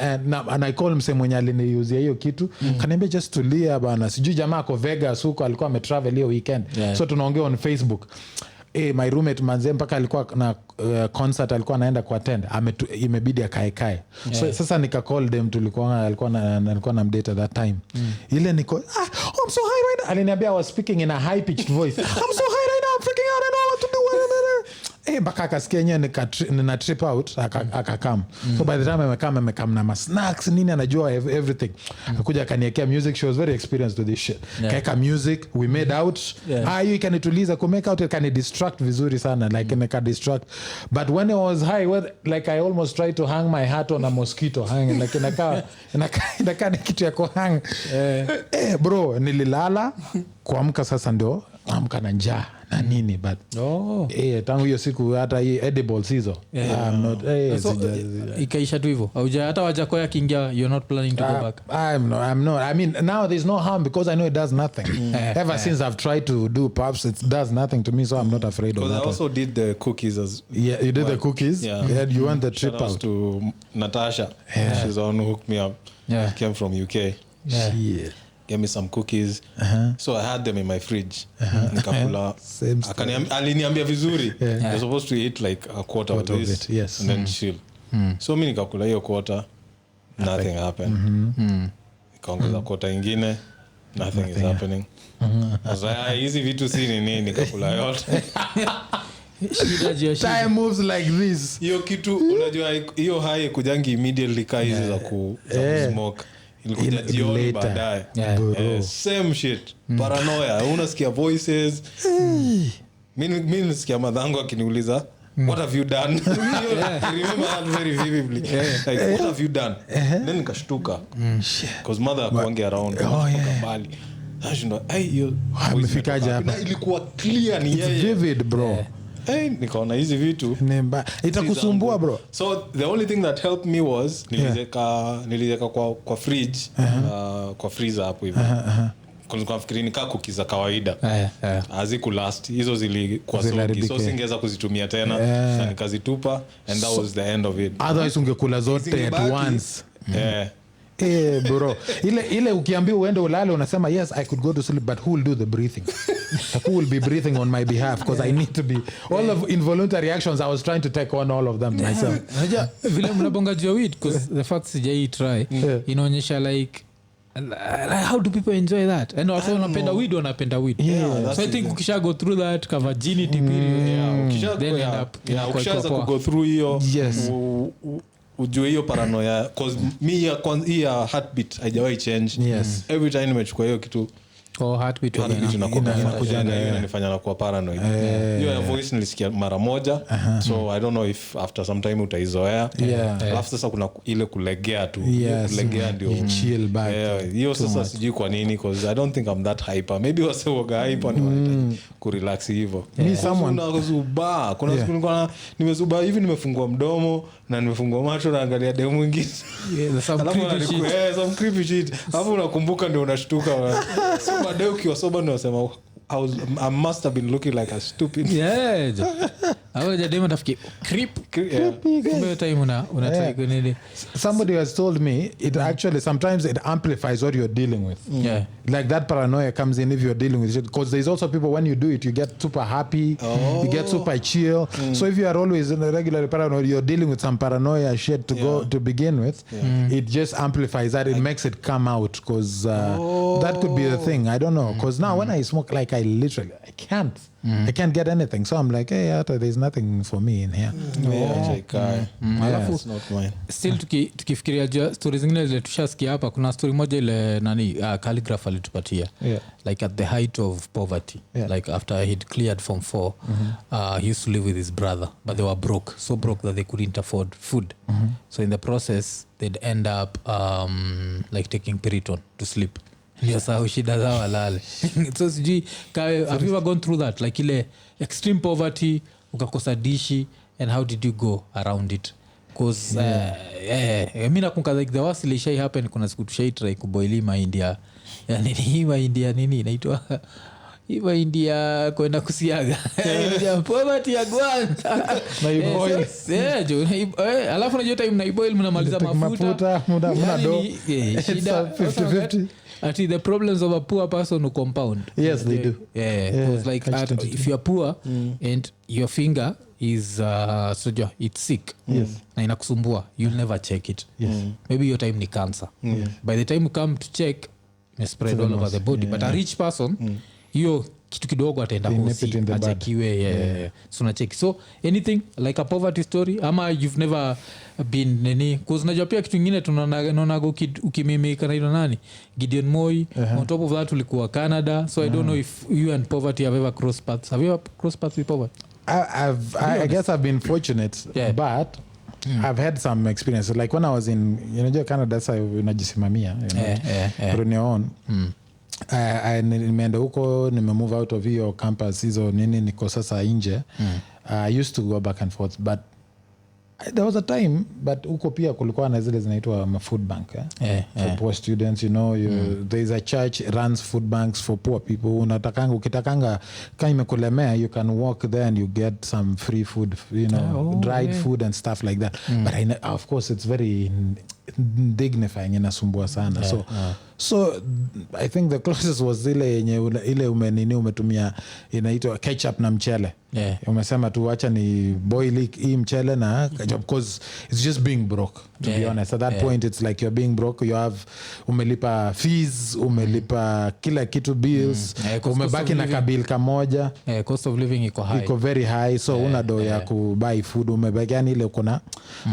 and I call mse mwenye aliniuzia hiyo kitu kaniambia just tulia bana sijui jamaa ako Vegas huko alikuwa ametravel hiyo weekend so tunaongea on Facebook my roommate manze mpaka alikuwa na concert alikuwa anaenda ku attend imebidi akae so sasa nika call them alikuwa na mdate at that time ile niko I'm so high right now aliniambia I was speaking in a high pitched voice I'm so high right now I'm freaking out I don't know what to do mpaka akasikia yenyewe nina trip out akakam. So by the time amekam na snacks nini anajua everything. Akuja akaniekea music, she was very experienced with this shit. Kaeka music, we made out. Hiyo ikanituliza, ku make out ikani distract vizuri sana, like nika distract. But when I was high, like I almost tried to hang my hat on a mosquito hanging, like inakaa ni kitu ya kuhang. Bro, nililala kuamka sasa ndio amka na njaa na nini, but tangu hiyo siku hata hii edibles hizo I'm not ikaisha tu hivyo au hata wajakoya kingia, you're not planning to go back? I'm not. I mean, now there's no harm because I know it does nothing. Ever since I've tried to do puffs, it does nothing to me, so I'm not afraid of that. I also did the cookies as you did the cookies. You went the trip out to Natasha. She's the one who hooked me up. Came from UK. Shit. Gave me some cookies. So I had them in my fridge. Nikakula. Aliniambia vizuri. You're supposed to eat like a quarter of this. Yes. And then chill. So mimi nikakula hiyo quarter. Nothing happened. Nikaongeza quarter ingine. Nothing is happening. Sasa hizi vitu si nini, nikakula yote. Time moves like this. Hiyo kitu unajua hiyo high kujangi immediately ka hizi za smoke. Ilikuja jioni baadaye. Same shit. Paranoia. Unasikia voices. Mimi nasikia madhango akiniuliza, what have you done? I remember that very vividly. Like, what have you done? Then nikashtuka. Because mother akuange around. Mbali. Nashinda, hiyo amefikaje hapa? Ilikuwa clear ni yeye. It's vivid, bro. Nikaona hizi vitu itakusumbua bro. So the only thing that helped me was nilizeka kwa fridge, kwa freezer hapo hivi. Kwa fikiri nika cookies za kawaida. Haziku last. Hizo zilikuwa soki. So singeweza kuzitumia tena. Na nikazitupa and that was the end of it. Otherwise ungekula zote at once. Bro, ile ukiambiwa uende ulale unasema yes I could go to sleep, but who will do the breathing? Who will be breathing on my behalf, because I need to be all of involuntary actions. I was trying to take on all of them myself. Unajua vile mnabonga juu weed, because the fact sijai try inaonyesha like how do people enjoy that, and also wanapenda weed so I think ukisha go through that virginity period then end up ukishaanza go through hiyo ujue hiyo paranoia, cause me ya heartbeat haijawahi change. Every time nimechukua hiyo kitu heartbeat inanifanya nakuwa paranoid. Hiyo ya voice nilisikia mara moja, so I don't know if after some time utaizoea. Alafu sasa kuna ile kulegea tu, kulegea ndio chill back. Hiyo sasa sijui kwa nini, because I don't think I'm that hyper. Maybe wase woga hyper ni wanahitaji kurelax hivyo. Ni someone kuzuba, kuna siku nilikuwa nimezuba hivi, nimefungua mdomo na nimefungua macho na angalia demu mwingine. Some creepy shit. Hapo unakumbuka ndio unashtuka. So baadaye ukiwa soba ndio unasema I must have been looking like a stupid. Hapo jadema tafiki creep. Kumbe time una nini. Somebody has told me it actually sometimes it amplifies what you're dealing with. Like that paranoia comes in if you're dealing with it, because there's also people when you do it you get super happy, you get super chill. So if you are always in a regular paranoia, you're dealing with some paranoia shit to begin with, it just amplifies that, it makes it come out, because that could be the thing. I don't know, because now when I smoke, like I can't get anything, so I'm like there's nothing for me in here. Alafu still tukifikiria stories zingine zile tushasikia hapa, kuna story moja ile calligraph alitupatia like at the height of poverty, like after he'd cleared form 4, he used to live with his brother, but they were broke, so broke that they couldn't afford food. So in the process they'd end up like taking Piriton to sleep. Ndio sawa shida zao walale. So sijui have you ever gone through that, like ile extreme poverty ukakosa dishi, and how did you go around it? Because mimi nakumbuka like the worst ilishai happen, kuna siku tushai try kuboili maindia, yani hii maindia nini inaitwa Iwa India kwenda kusiaga. Poverty ya kwanza. Na iboil. Alafu unajua time na iboil mnamaliza mafuta. Mna do. Shida 50-50. Actually the problems of a poor person who compound. Yes, they do. Because like if you're poor and your finger is it's sick, na inakusumbua, you'll never check it. Maybe your time ni cancer. By the time you come to check, it spread all over the body. But a rich person, hiyo kitu kidogo ataenda hosi achekiwe so unacheki. So anything like a poverty story ama you've never been nini, cause najua pia kitu kingine tunaona ukimimika na ilo nani Gideon Moi on top of that ulikuwa Canada, so I don't know if you and poverty have ever crossed paths. Have you ever crossed paths with poverty? I guess I've been fortunate, but I've had some experience like when I was in Canada, sasa unajisimamia on your own. Nimeenda huko, nimemove out of your campus hizo nini, niko sasa nje. I used to go back and forth, but there was a time, but huko pia kulikuwa na zile zinaitwa food bank for poor students, there is a church runs food banks for poor people. Ukitakanga kama imekulemea, you can walk there and you get some free food, dried food and stuff like that. But of course it's very dignifying, inasumbua sana. So I think the closest was ile umetumia inaitwa ketchup na mchele. Umesema tu acha ni boil hii mchele na ketchup, because it's just being broke, to be honest. At that point it's like you're being broke. You have umelipa fees, umelipa kila kitu bills, umebaki na kabil kamoja. Cost of living iko very high, so una do ya kubuy food, umebaki yani ile kuna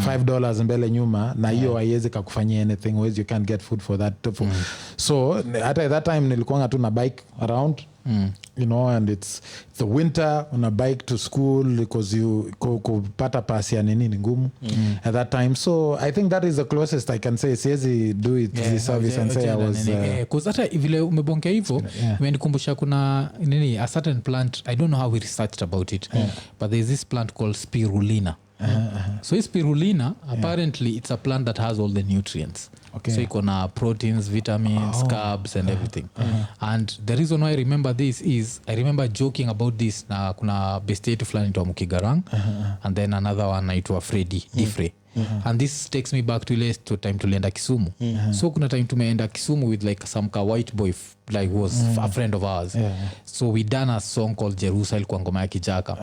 $5 mbele nyuma, na hiyo haiwezi kukufanyia anything, always you can't get food for that. So at that time nilikuwa tu na bike around, and it's the winter, on a bike to school, because you kupata pasi ya nini ni ngumu at that time. So I think that is the closest I can say. Siwezi do it this service and say I was cause hata vile umebongea hivyo imenikumbusha kuna nini, a certain plant, I don't know how we researched about it, but there's this plant called spirulina. So spirulina apparently it's a plant that has all the nutrients. So iko na proteins, vitamins, carbs and everything. And the reason why I remember this is I remember joking about this na kuna best yetu fulani to Mukigarang and then another one naitwa Freddy Difre. And this takes me back to ile time tulienda Kisumu. So kuna time tumeenda Kisumu with like some white boy like who was a friend of ours. So we done a song called Jerusalem kwa ngoma ya Kijaka.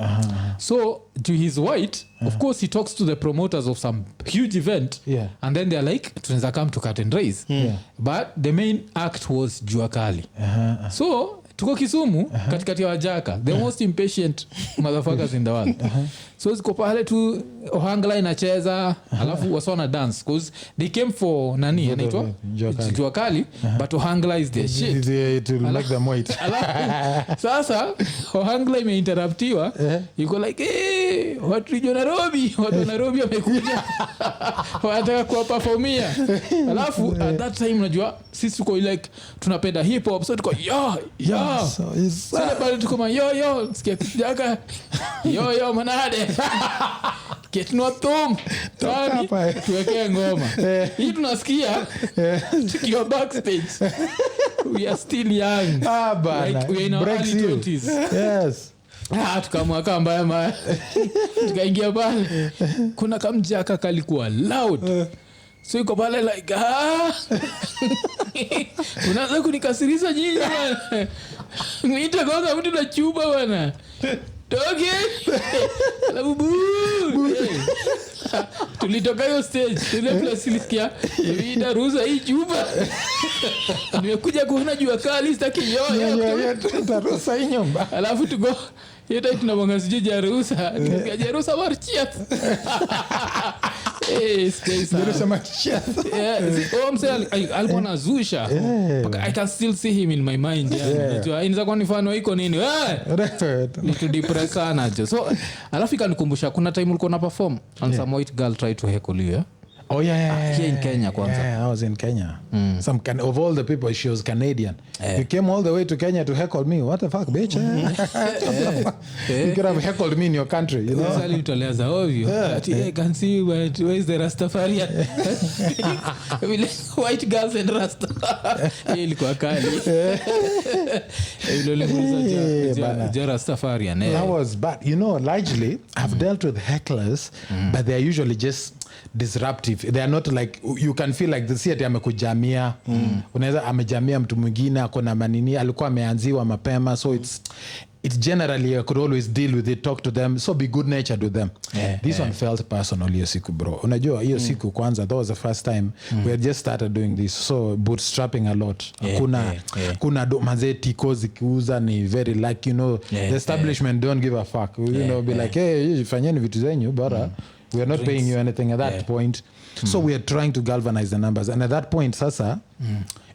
So to his white, of course he talks to the promoters of some huge event, and then they're like tunaweza come to cut and raise. But the main act was Jua Kali. So tuko Kisumu katikati ya Wajaka, the most impatient motherfuckers in the world. So ziko pale tu Ohangla inacheza, alafu wasona dance because they came for nani anaitwa Jua Kali, but Ohangla is their shit to make them wait. Sasa Ohangla imeinterruptiwa, yuko like watu wa Nairobi wamekuja wanataka kuwa performia. Alafu at that time unajua sisi tuko like tunapenda hip hop, so tuko sasa pale tuko sikia Kijaka manade ketno tom tuweke ngoma hii tunasikia tukiwa backstage. We are still young, like we in our early 20s. Tukamwaka mbaya tukaingia pale, kuna kamjaka kalikuwa loud, so yuko pale like unaanza kunikasirisha nyinyi bwana, niita kwanza mtu na chuba bwana toke alafu tulitoka hiyo stage ile place ilisikia niita ruhusa hii chuba nimekuja kuona Jua Kali sitaki ruhusa hii nyumba, alafu tuko yeta tunabonga sije ruhusa marchia Jerusalem marchia. Alikuwa nazusha, I can still see him in my mind. Inaweza kuwa ni mfano iko nini to depress sana jo. So alafu ikanikumbusha kuna time ulikuwa na perform and some white girl tried to heckle you. Here in Kenya kwanza. I was in Kenya. Of all the people, she was Canadian. You came all the way to Kenya to heckle me. What the fuck, bitch? You could have heckled me in your country, you know. Sasa litoleza ovyo. I can see where is the Rastafarian. White girls and Rasta. Ilikuwa kali. Ile Rastafarian. That was bad. You know, largely I've dealt with hecklers, but they're usually just disruptive. They are not like you can feel like the theater amekujamia. Unaweza amejamia mtu mwingine akona manini alikuwa ameanziwa mapema, so it's generally I could always deal with it, talk to them, so be good natured with them. This one felt personal hiyo siku bro. Unajua hiyo siku kwanza, that was the first time we had just started doing this, so bootstrapping a lot. Kuna manze tiko zikiuza ni very like the establishment don't give a fuck. Be like hey fanyeni vitu zenyu bora. We are not paying you anything at that point. So we are trying to galvanize the numbers, and at that point sasa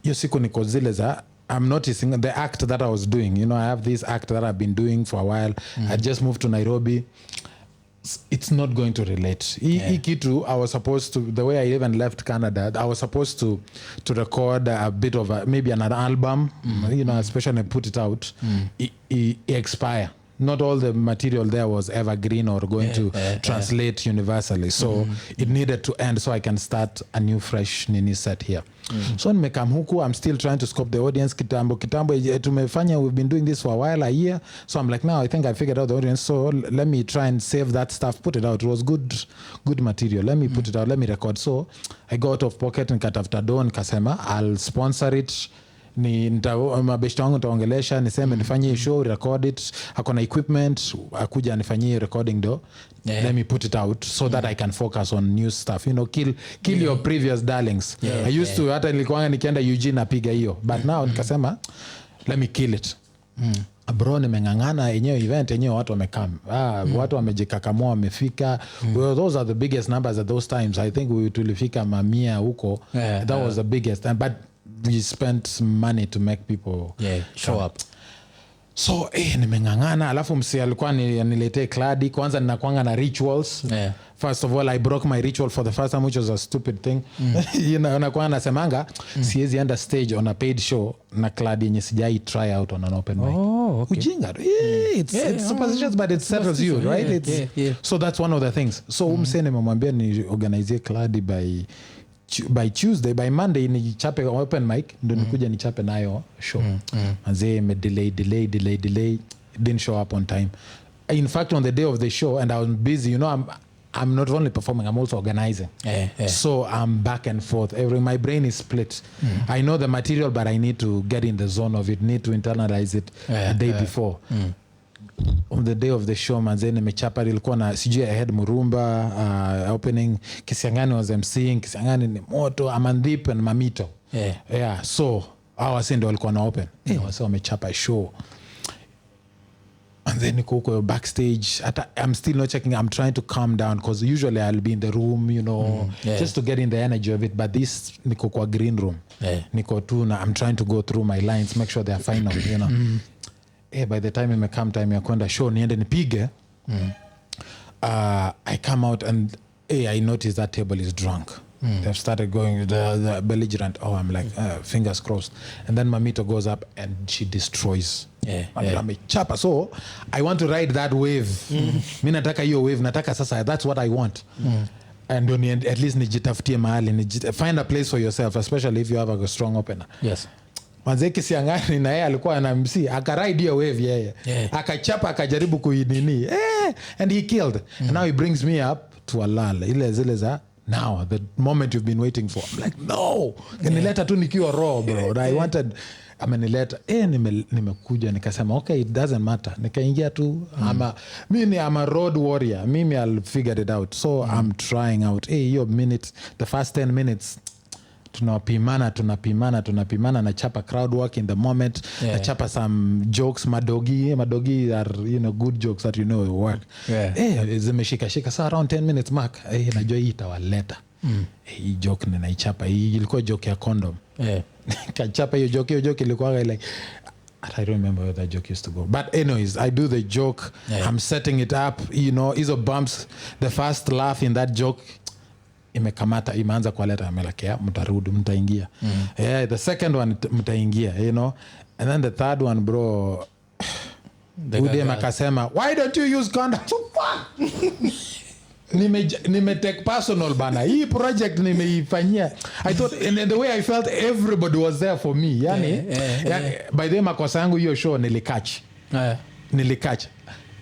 hiyo siku niko zile za I'm noticing the act that I was doing. I have this act that I've been doing for a while. I just moved to Nairobi. It's not going to relate. Ikitu, I was supposed to, the way I even left Canada, I was supposed to record a bit of maybe another album, especially put it out. It expire. Not all the material there was evergreen or going to translate universally. So it needed to end so I can start a new fresh Nini set here. So nimekam huku, I'm still trying to scope the audience. Kitambo tumefanya, we've been doing this for a while, a year. So I'm like, now I think I figured out the audience. So let me try and save that stuff, put it out. It was good material. Let me put it out, let me record. So I got out of pocket and nikatafuta do, nikasema I'll sponsor it. Ni mabeshta wangu nitaongelesha niseme nifanyie show, record it, akona equipment, akuja nifanyie recording do. Let me put it out so that I can focus on new stuff, kill your previous darlings. I used to hata nilikuwa nikienda Eugene napiga hiyo, but now nikasema let me kill it. Bro nimengangana yenyewe event yenyewe watu wamekam. Watu wamejikakamua wamefika. Well, those are the biggest numbers at those times. I think we tulifika mamia huko. That was the biggest, but we spent money to make people show up. So nimengangana, alafu msi alikuwa niletee kladi. Kwanza ninakuanga na rituals. First of all, I broke my ritual for the first time, which was a stupid thing. Unakuanga nasemanga siwezi enda stage on a paid show na kladi yenye sijai try out on an open mic. Ujinga. It's superstitious, but it settles you, right? So that's one of the things. So mse nimemwambia ni organize kladi by Tuesday, by Monday ni chape open mic, ndo nikuja ni chape nayo show. Manze me delay, didn't show up on time. In fact, on the day of the show, and I was busy, I'm not only performing, I'm also organizing. So I'm back and forth. My brain is split. I know the material, but I need to get in the zone of it, need to internalize it the day before. On the day of the show manze nimechapa, ilikuwa na sijui I had Murumba opening, Kisiangani was MCing, Kisiangani ni moto, Amandip and Mamito. So our ndo walikuwa na open. Wase wamechapa show. And then niko backstage. I'm still not checking. I'm trying to calm down because usually I'll be in the room, just to get in the energy of it. But this niko kwa green room. Niko tu na I'm trying to go through my lines, make sure they're final, by the time imekam time ya kwenda show niende nipige, I come out and I notice that table is drunk. They've started going the belligerent. I'm like fingers crossed. And then Mamito goes up and she destroys. Amechapa. So I want to ride that wave. Mi nataka hiyo wave, nataka sasa, that's what I want. And at least nijitafutie mahali, find a place for yourself, especially if you have a strong opener. Manze Kisiangani na yeye alikuwa na MC, akaride hiyo wave yeye. Akachapa, akajaribu kuinini. And he killed. And now he brings me up to a lull. Ile zile za now, the moment you've been waiting for. I'm like, no. Nileta tu nikiwa raw, bro. I wanted, amenileta. Nimekuja, nikasema, okay, it doesn't matter. Nikaingia tu. I'm a road warrior. Mimi, I'll figure it out. So I'm trying out. Hiyo minute, the first 10 minutes, tunapimana nachapa crowd work in the moment, nachapa some jokes, madogi are good jokes that work. Zimeshika so around 10 minutes mark, najua hii itawaleta. Hii joke ninaichapa, hii ilikuwa joke ya condom. Kachapa hiyo joke ilikuwa like, I don't remember where that joke used to go, but anyways, I do the joke. I'm setting it up, hizo bumps, the first laugh in that joke imekamata, imeanza kualeta, amelekea mtarudi, mtaingia. The second one mtaingia, and then the third one, bro, Udem akasema, why don't you use condom? Nime take personal bana, hii project nimeifanyia. I thought, and the way I felt, everybody was there for me. Yani by the makosa yangu hiyo show nilikatch.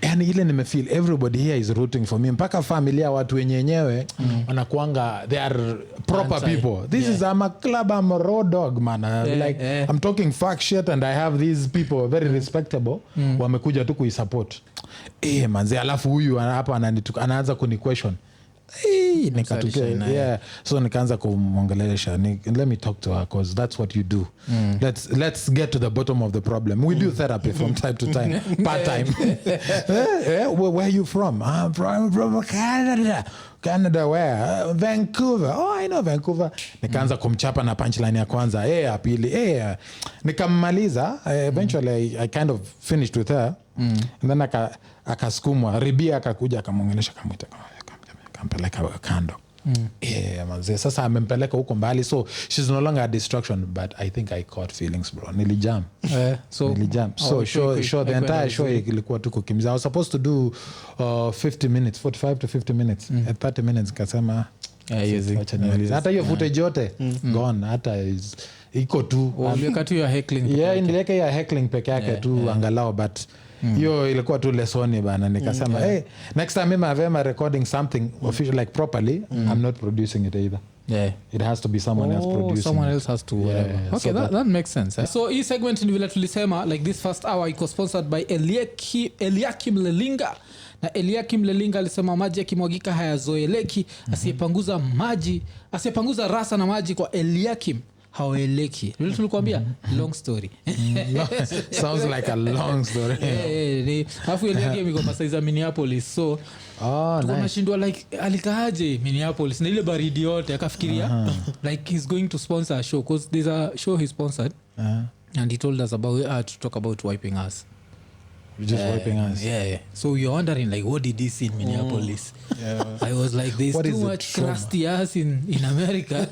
yani ile nimefeel everybody here is rooting for me mpaka familia watu wenyewe wanakuanga they are proper people. This is I'm a club, I'm a raw dog man. I'm talking fuck shit and I have these people very respectable wamekuja tu kuisupport. Manzi alafu huyu hapa anaanza kuni question. Nikatukia yeah, so nikaanza kumongelesha let me talk to her because that's what you do. Let's get to the bottom of the problem. We do therapy from time to time, part time. Where are you from? I'm from Canada. Where? Vancouver. Oh, I know Vancouver. Nikaanza kumchapa na punchline ya kwanza ya pili nikammaliza. Eventually I kind of finished with her and then akasukumwa Ribia akakuja akamongelesha kamwita kampeleka kando. Manze sasa amempeleka huko mbali so she's no longer a distraction but I think I caught feelings bro. Nilijam. So show the entire show ilikuwa tu kukimbiza. I was supposed to do 50 minutes 45 to 50 minutes. At 30 minutes kasema hata hiyo footage yote gone hata iko tu wakati ya heckling. Nileka ya heckling peke yake tu angalau but hiyo ilikuwa tu lesoni bana nikasema next time I'm recording something official like properly I'm not producing it either. It has to be someone else producing. Someone else has to whatever. Okay, so that makes sense. So hii segment ni vile tulisema like this first hour iko sponsored by Eliakim Lelinga. Na Eliakim Lelinga alisema maji yakimwagika hayazoeleki, asiyepanguza rasa na maji kwa Eliakim haweleki. Ndio tulikuambia long story. Sounds like a long story. Alafu Eliakim iko Masaiza Minneapolis so tunashindwa like alikaaje Minneapolis na ile baridi yote akafikiria like he's going to sponsor a show because there's a show he sponsored and he told us about to talk about wiping us. Just wiping us. So you're wondering like what did he see in Minneapolis? I was like there's too much crusty ass in America.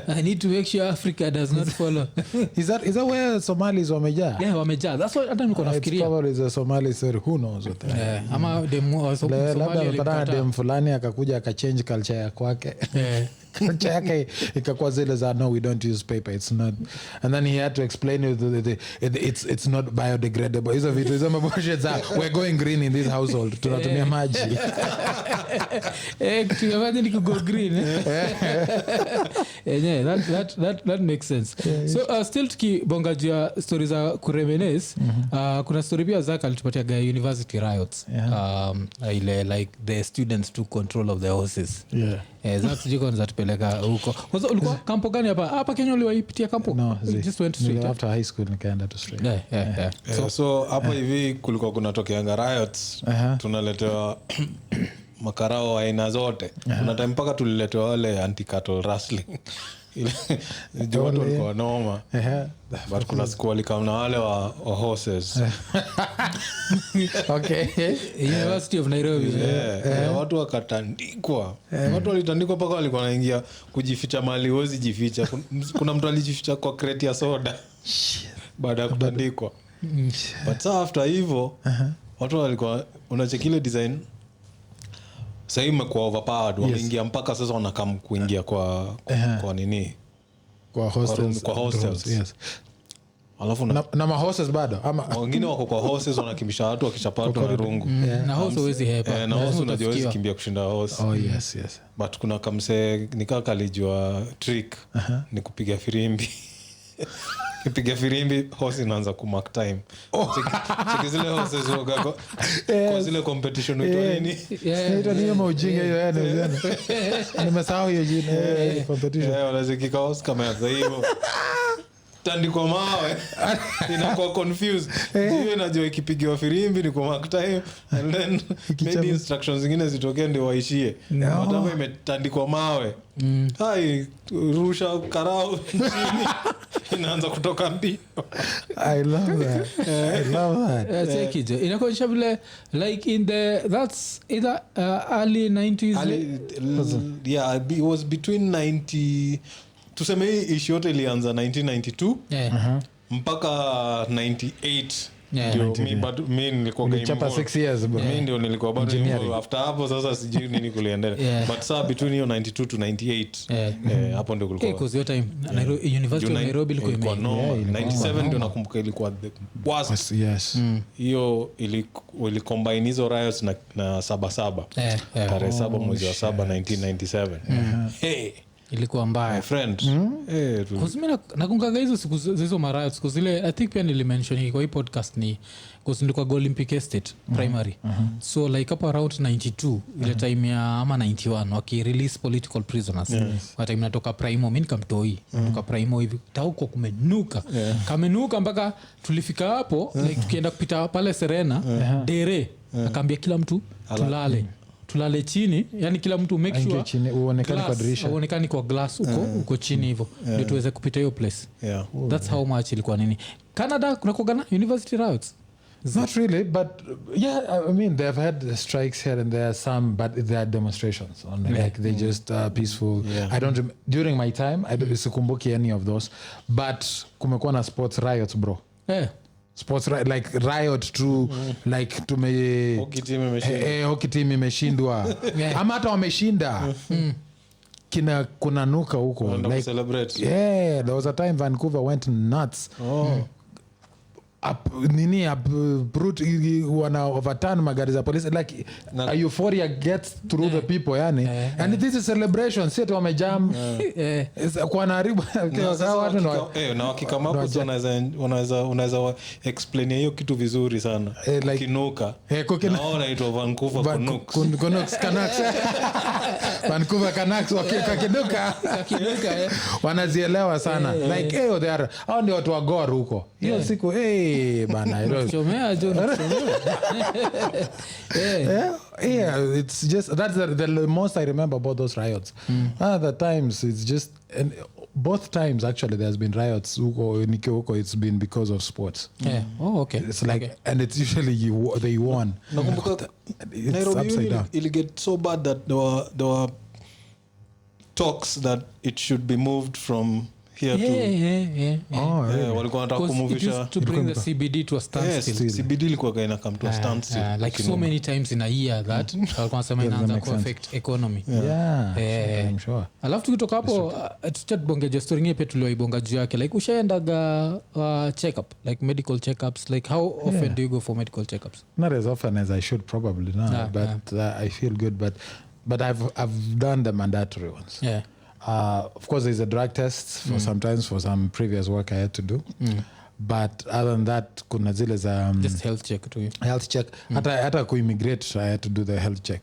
I need to make sure Africa does not follow. Is that where Somalis wamejaa? Wamejaa. That's what hata niko nafikiria. It's probably the Somali story, who knows what. Ama demo Somali labda dem fulani akakuja akachange culture ya kwake. Culture yake ikakuwa zile za no we don't use paper, it's not, and then he had to explain it's not biodegradable. Hizo vitu hizo mabullshit za we're going green in this household, tunatumia maji. Tunawaje ni go green. That makes sense. So still tukibonga juu ya stories za kuremenes, kuna story pia Zaka alitupatia guy university riots. Ile like the students took control of the horses. Zaka jiko nzatupeleka huko. Kwanza ulikuwa kampo gani hapa Kenya uliwaipitia kampo? No, just went straight after high school nikaenda to straight. So hapa hivi kulikuwa kunatokeanga riots. Tunaletewa makarao aina zote. Kuna time mpaka tuliletewa wale anti-cattle rustling. Watu walikuwa noma. But kuna siku walikam na wale wa horses. Okay. University of Nairobi. Watu wakatandikwa. Watu walitandikwa mpaka walikuwa wanaingia kujificha mahali huwezi jificha. Kuna mtu alijificha kwa crate ya soda baada ya kutandikwa. But so after hivyo watu walikuwa unachekile design sasa imekuwa overpowered. Wameingia mpaka sasa wanakam kuingia kwa nini? Kwa hostels. Yes. Alafu na ma horses bado ama wengine wako kwa horses wanakimbisha watu wakishapata na rungu. Na horse huwezi hepa. Na horse unajua kimbia kushinda horse. Yes. But kuna kamse nikaka alijua trick ni kupiga firimbi. Kipiga firimbi horse inaanza kumark time. Cheki zile horses wako kwa zile competition uitwa nini? Inaitwa nini maujinga hiyo yani. Nimesahau hiyo jina competition. Wanazikika horse kama hivyo. Tandiko mawe inakuwa confused. Hiyo najua ikipigiwa firimbi ni kwa mark time and then maybe instructions zingine zitokee ndio waishie. Matama imetandikwa mawe. Hai rusha karao chini. Inaanza kutoka mbio. I love that. Take it. Inakuonyesha vile like in that's either early 90s. It was between 90 tuseme hii issue yote ilianza 1992 mpaka 98 mimi nilikuwa chapa 6 years bro. Mimi ndio nilikuwa bado after hapo sasa sijui nini kuliendelea. But saa between hiyo 92 to 98 hapo ndio kulikuwa. Because your time University of Nairobi ilikuwa 97 ndio nakumbuka ilikuwa the worst. Yes. Hiyo ili combine hizo riots na 77. Tarehe 7 mwezi wa 7 1997. Hey, ilikuwa mbaya my friend. Cause mimi nakumbuka hizo siku hizo mariots cause ile I think pia nilimention kwa hii podcast ni cause nilikuwa Olympic Estate primary. So like up around 92 ile time ya ama 91 waki release political prisoners. Kwa time natoka primo mimi nikamtoi kutoka primo hivi tauko kumenuka kamenuka mpaka tulifika hapo like tukienda kupita pale Serena dere akaambia kila mtu tulale chini, yani kila mtu make sure chini uonekane kwa dirisha, uonekane kwa glass uko chini hivyo ndio tuweze kupita hiyo place. That's how much ilikuwa nini. Canada kuna kogana university riots? Not really, but I mean they've had strikes here and there, some, but they are demonstrations like they just peaceful. I don't during my time I don't sikumbuki any of those, but kumekuwa na sports riots bro. Sports like riot to like hockey team imeshindwa ama hata wameshinda kuna nuka huko like celebrate. There was a time Vancouver went nuts. Brute wana overturn magari za police like a euphoria gets through the people yani and this is celebration sio tu wamejam kwa naribu na wakikama hapo unaweza explain hiyo kitu vizuri sana kinuka naona ito Vancouver Canucks Vancouver Canucks wakinuka wanazielewa sana like they are hao ndio watu wa Gor huko hiyo siku bana chomea jo it's just that's the most I remember about those riots. Other times it's just and both times actually there's been riots huko it's been because of sports. Okay, it's like and it's usually they won. Nakumbuka Nairobi it get so bad that there were talks that it should be moved from here walikuwa wanataka kumuvisha to bring the CBD to a standstill. CBD ilikuwa ina come to a standstill like so many times in a year that walikuwa wanasema inaanza ku affect economy. I'm sure. Alafu tukitoka hapo tutabongeje story nyingine tulioibonga juu yake like ushaendaga check up like medical checkups like how often do you go for medical checkups? Not as often as I should probably now but I feel good but I've done the mandatory ones. Of course there's a drug test for sometimes for some previous work I had to do but other than that kuna zile za just health check to you. Health check hata kuimmigrate I had to do the health check.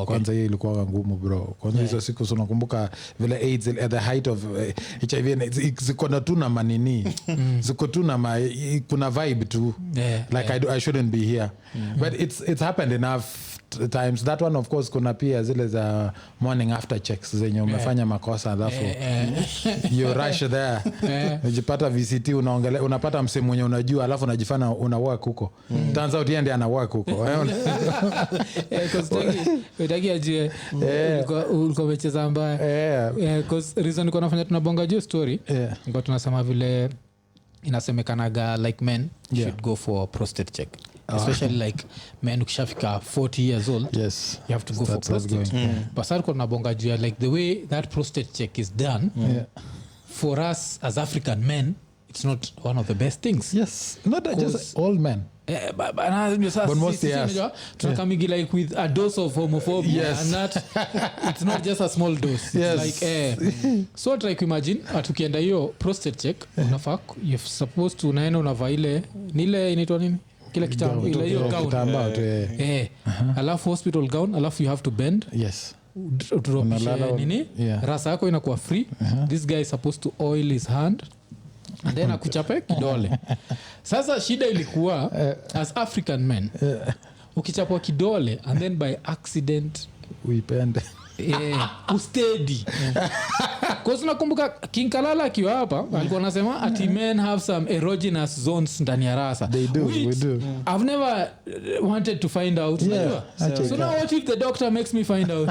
Kwanza hiyo ilikuwa ngumu bro kwanza hizo siku unakumbuka vile AIDS at the height of HIV ziko na tu na manini ziko tu na kuna vibe tu like I shouldn't be here but it's happened enough times. That one of course kuna pia zile za morning after checks zenye umefanya makosa alafu you rush there unajipata VCT unapata msemo mwenye unajua alafu unajifanya una work huko turns out yeye ndiye ana work huko Utaki ajue ulikuwa umecheza mbaya cause reason niko nafanya tunabonga juu story niko tunasema vile inasemekanaga like men should go for prostate check especially like men ukishafika 40 years old you have to go for prostate but sasa kuna bonga juu like the way that prostate check is done for us as African men it's not one of the best things. Not just all men but most tunakamigi like with a dose of homophobia and that it's not just a small dose it's like so try to imagine tukienda hiyo prostate check unafaa you're supposed to unaenda unavaa ile nile inaitwa nini kile kitambaa ile hiyo gown alafu hospital gown alafu you have to bend uturopishe nini rasa yako inakuwa free this guy is supposed to oil his hand and then akuchape kidole. Sasa shida ilikuwa as African men ukichapwa kidole and then by accident uipende ustedi cause nakumbuka King Kalala akiwa hapa alikuwa anasema ati men have some erogenous zones ndani ya rasa. We do. I've never wanted to find out. So now what if the doctor makes me find out?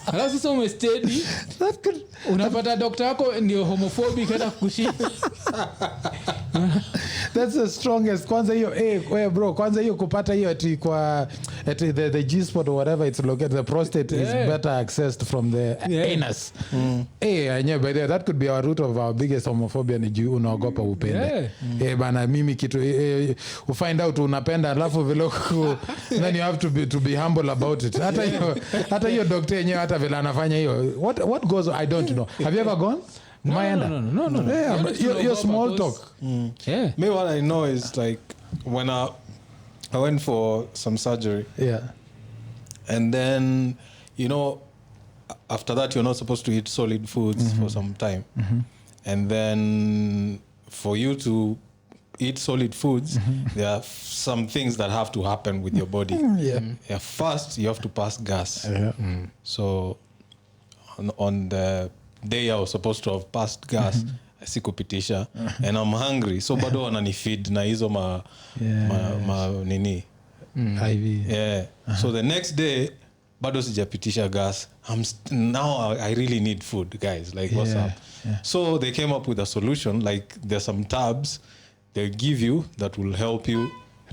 Alafu sasa umestedi unapata doctor wako ndio homophobic hata kushinda that's the strongest. Kwanza hiyo bro, kwanza hiyo kupata hiyo ati kwa ati the G-spot or whatever it's located, the prostate is better accessed from the anus. Yenyewe by the way, that could be our root of our biggest homophobia, ni juu unaogopa upende. Bana mimi kitu find out unapenda alafu vile then you have to be humble about it. Hata hiyo doctor yenyewe hata vile anafanya hiyo, what goes, I don't know. Have you ever gone? No. Your small talk. Me, what I know is like when I went for some surgery. And then, you know, after that you're not supposed to eat solid foods for some time. And then for you to eat solid foods, there are some things that have to happen with your body. First, you have to pass gas. So on the day I was supposed to have passed gas, sikupitisha, and I'm hungry, so bado wananifeed na hizo ma nini IV. So the next day bado sijapitisha gas. Now I really need food, guys, like what's up? So they came up with a solution, like there's some tabs they give you that will help you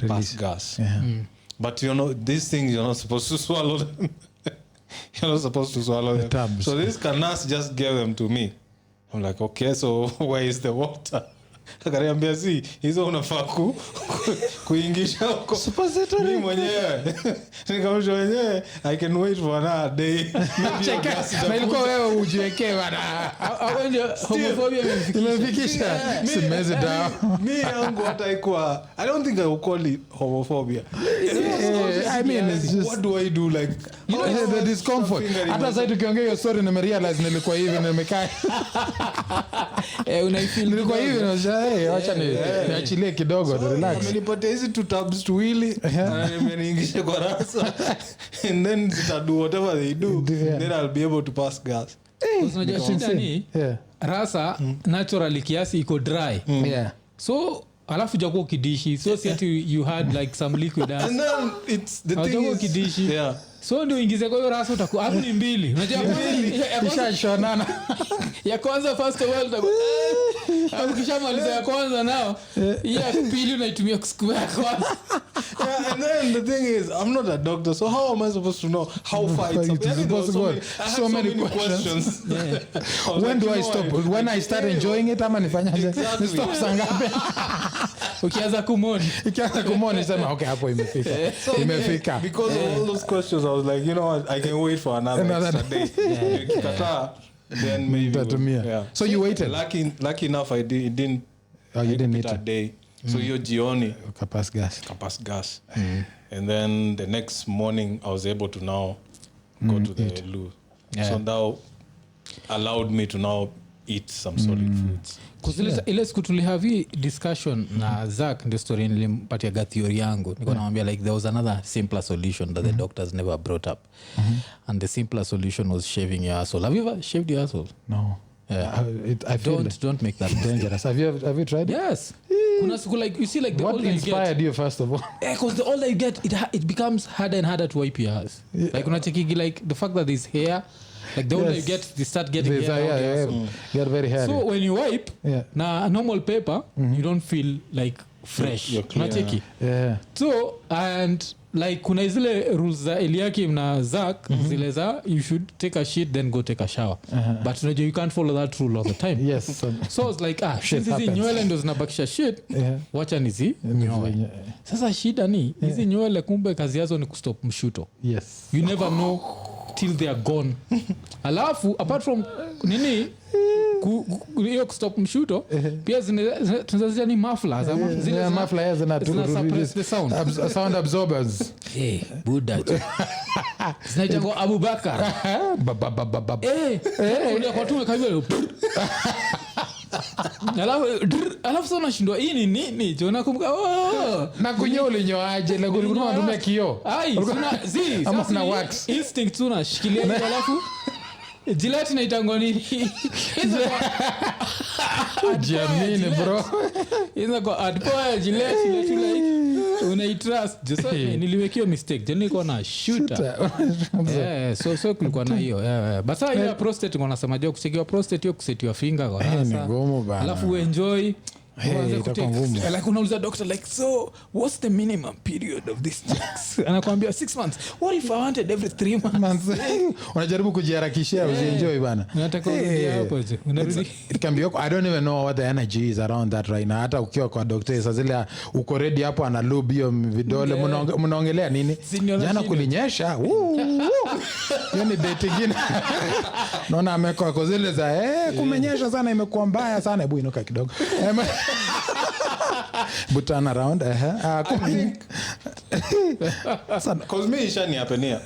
pass gas. But you know, these things you're not supposed to swallow them. You're not supposed to swallow them. Tabs. So this nurse just gave them to me. I'm like, okay, so where is the water? Akaniambia si hizo unafaa kuingisha huko mimi mwenyewe. Nikamwambia mwenyewe I can wait for another day. Na ilikuwa wewe ujiwekee bana. Homophobia imefikisha. Simeze down. Me yangu hata ikuwa, I don't think I would call it homophobia. I mean it's just, what do I do, like you know, the discomfort. Hata sasa tukiongea hiyo story nimerealize nilikuwa hivi nimekaa. Unaifeel nilikuwa hivi na acha niachilie kidogo to relax. Amenipatia hizi two tabs tuwili na nimeniingisha kwa rasa, and then do whatever they do, then I'll be able to pass gas. Unajua shida ni rasa naturally kiasi iko dry. So alafu jakuwa kidishi, so si you had like some liquid ass, and then it's the thing is kidishi. So ndio ingize kwa hiyo rasa utakuwa hapo ni mbili. Unajua ishashonana. Ya kwanza first of all utakuwa ukishamaliza ya kwanza nao ya pili unaitumia kusukuma ya kwanza. And then the thing is, I'm not a doctor, so how am I supposed to know how far it's possible? So many questions. When do I stop? When I start enjoying it, ama nifanyaje? Ni stop sangapi? Ukianza kumoni sema okay, hapo imefika. Because of all those questions, I was like, you know what, I can wait for another day. Then maybe. So you waited. Lucky enough, I didn't. Oh, you didn't need that day. So hiyo jioni kapass gas. And then the next morning I was able to now go to the loo. So now allowed me to now eat some solid foods. Kuzile ile siku tulihavi discussion na Zach, ndio story nilimpatia theory yangu. Niko namwambia like there was another simpler solution that the doctors never brought up. And the simpler solution was shaving your asshole. Have you ever shaved your asshole? No. I feel don't make that dangerous. Have you tried it? Yes. Kuna siku like you see like the what older inspired you you first of all? Because the older you get, it becomes harder and harder to wipe your ass. Like unacheki like the fact that there's hair, like the older you get, they start getting hair. Get very hairy. So when you wipe, na normal paper, you don't feel like fresh. Unacheki. So and like kuna zile rules za Eliaki na Zach, zile za you should take a shit then go take a shower. But unajua you can't follow that rule all the time. Yes. So it's like since hizi nywele ndo zinabakisha shit, wacha nizi nyoe. Sasa shida ni hizi nywele kumbe kazi yazo ni kustop mshuto. Yes. You never know till they are gone. Alafu apart from nini hiyo kustop mshuto, pia tunazia ni mufflers ama zile mufflers zina suppress the sound. Sound absorbers. Buddha. Zinaitwa Abubakar. Ndio kwa tume kabisa. Alafu sana nashindwa hii ni nini? Jo nakumbuka na kunyoa ulinyoaje? La kulikuwa unatumia kioo. Ama na wax. Instinct tunashikilia alafu Gillette inaitangwa nini? Jamini bro. Ina kwa adpoa Gillette ile tu like unaitrust. Just niliwekio mistake. Je niko na shooter. So kulikuwa na hiyo. But sasa ile prostate wanasema je kuchekiwa prostate hiyo kusetiwa finger kwa sasa. Ni ngumu bana. Alafu enjoy itakuwa ngumu. Like unauliza doctor like, so what's the minimum period of this checks? Anakuambia 6 months. What if I wanted every 3 months? Unajaribu kujiharakishia usienjoy bana. Unataka urudi hapo je? Unarudi. It can be, I don't even know what the energy is around that right now. Hata ukiwa kwa doctor sasa zile uko ready hapo ana lube hiyo vidole mnaongelea nini? Jana kulinyesha. Hiyo ni date nyingine. Naona amekuwa kwa zile za kumenyesha sana imekuwa mbaya sana. Hebu inuka kidogo. But turn around. Cause me ishani hapenia.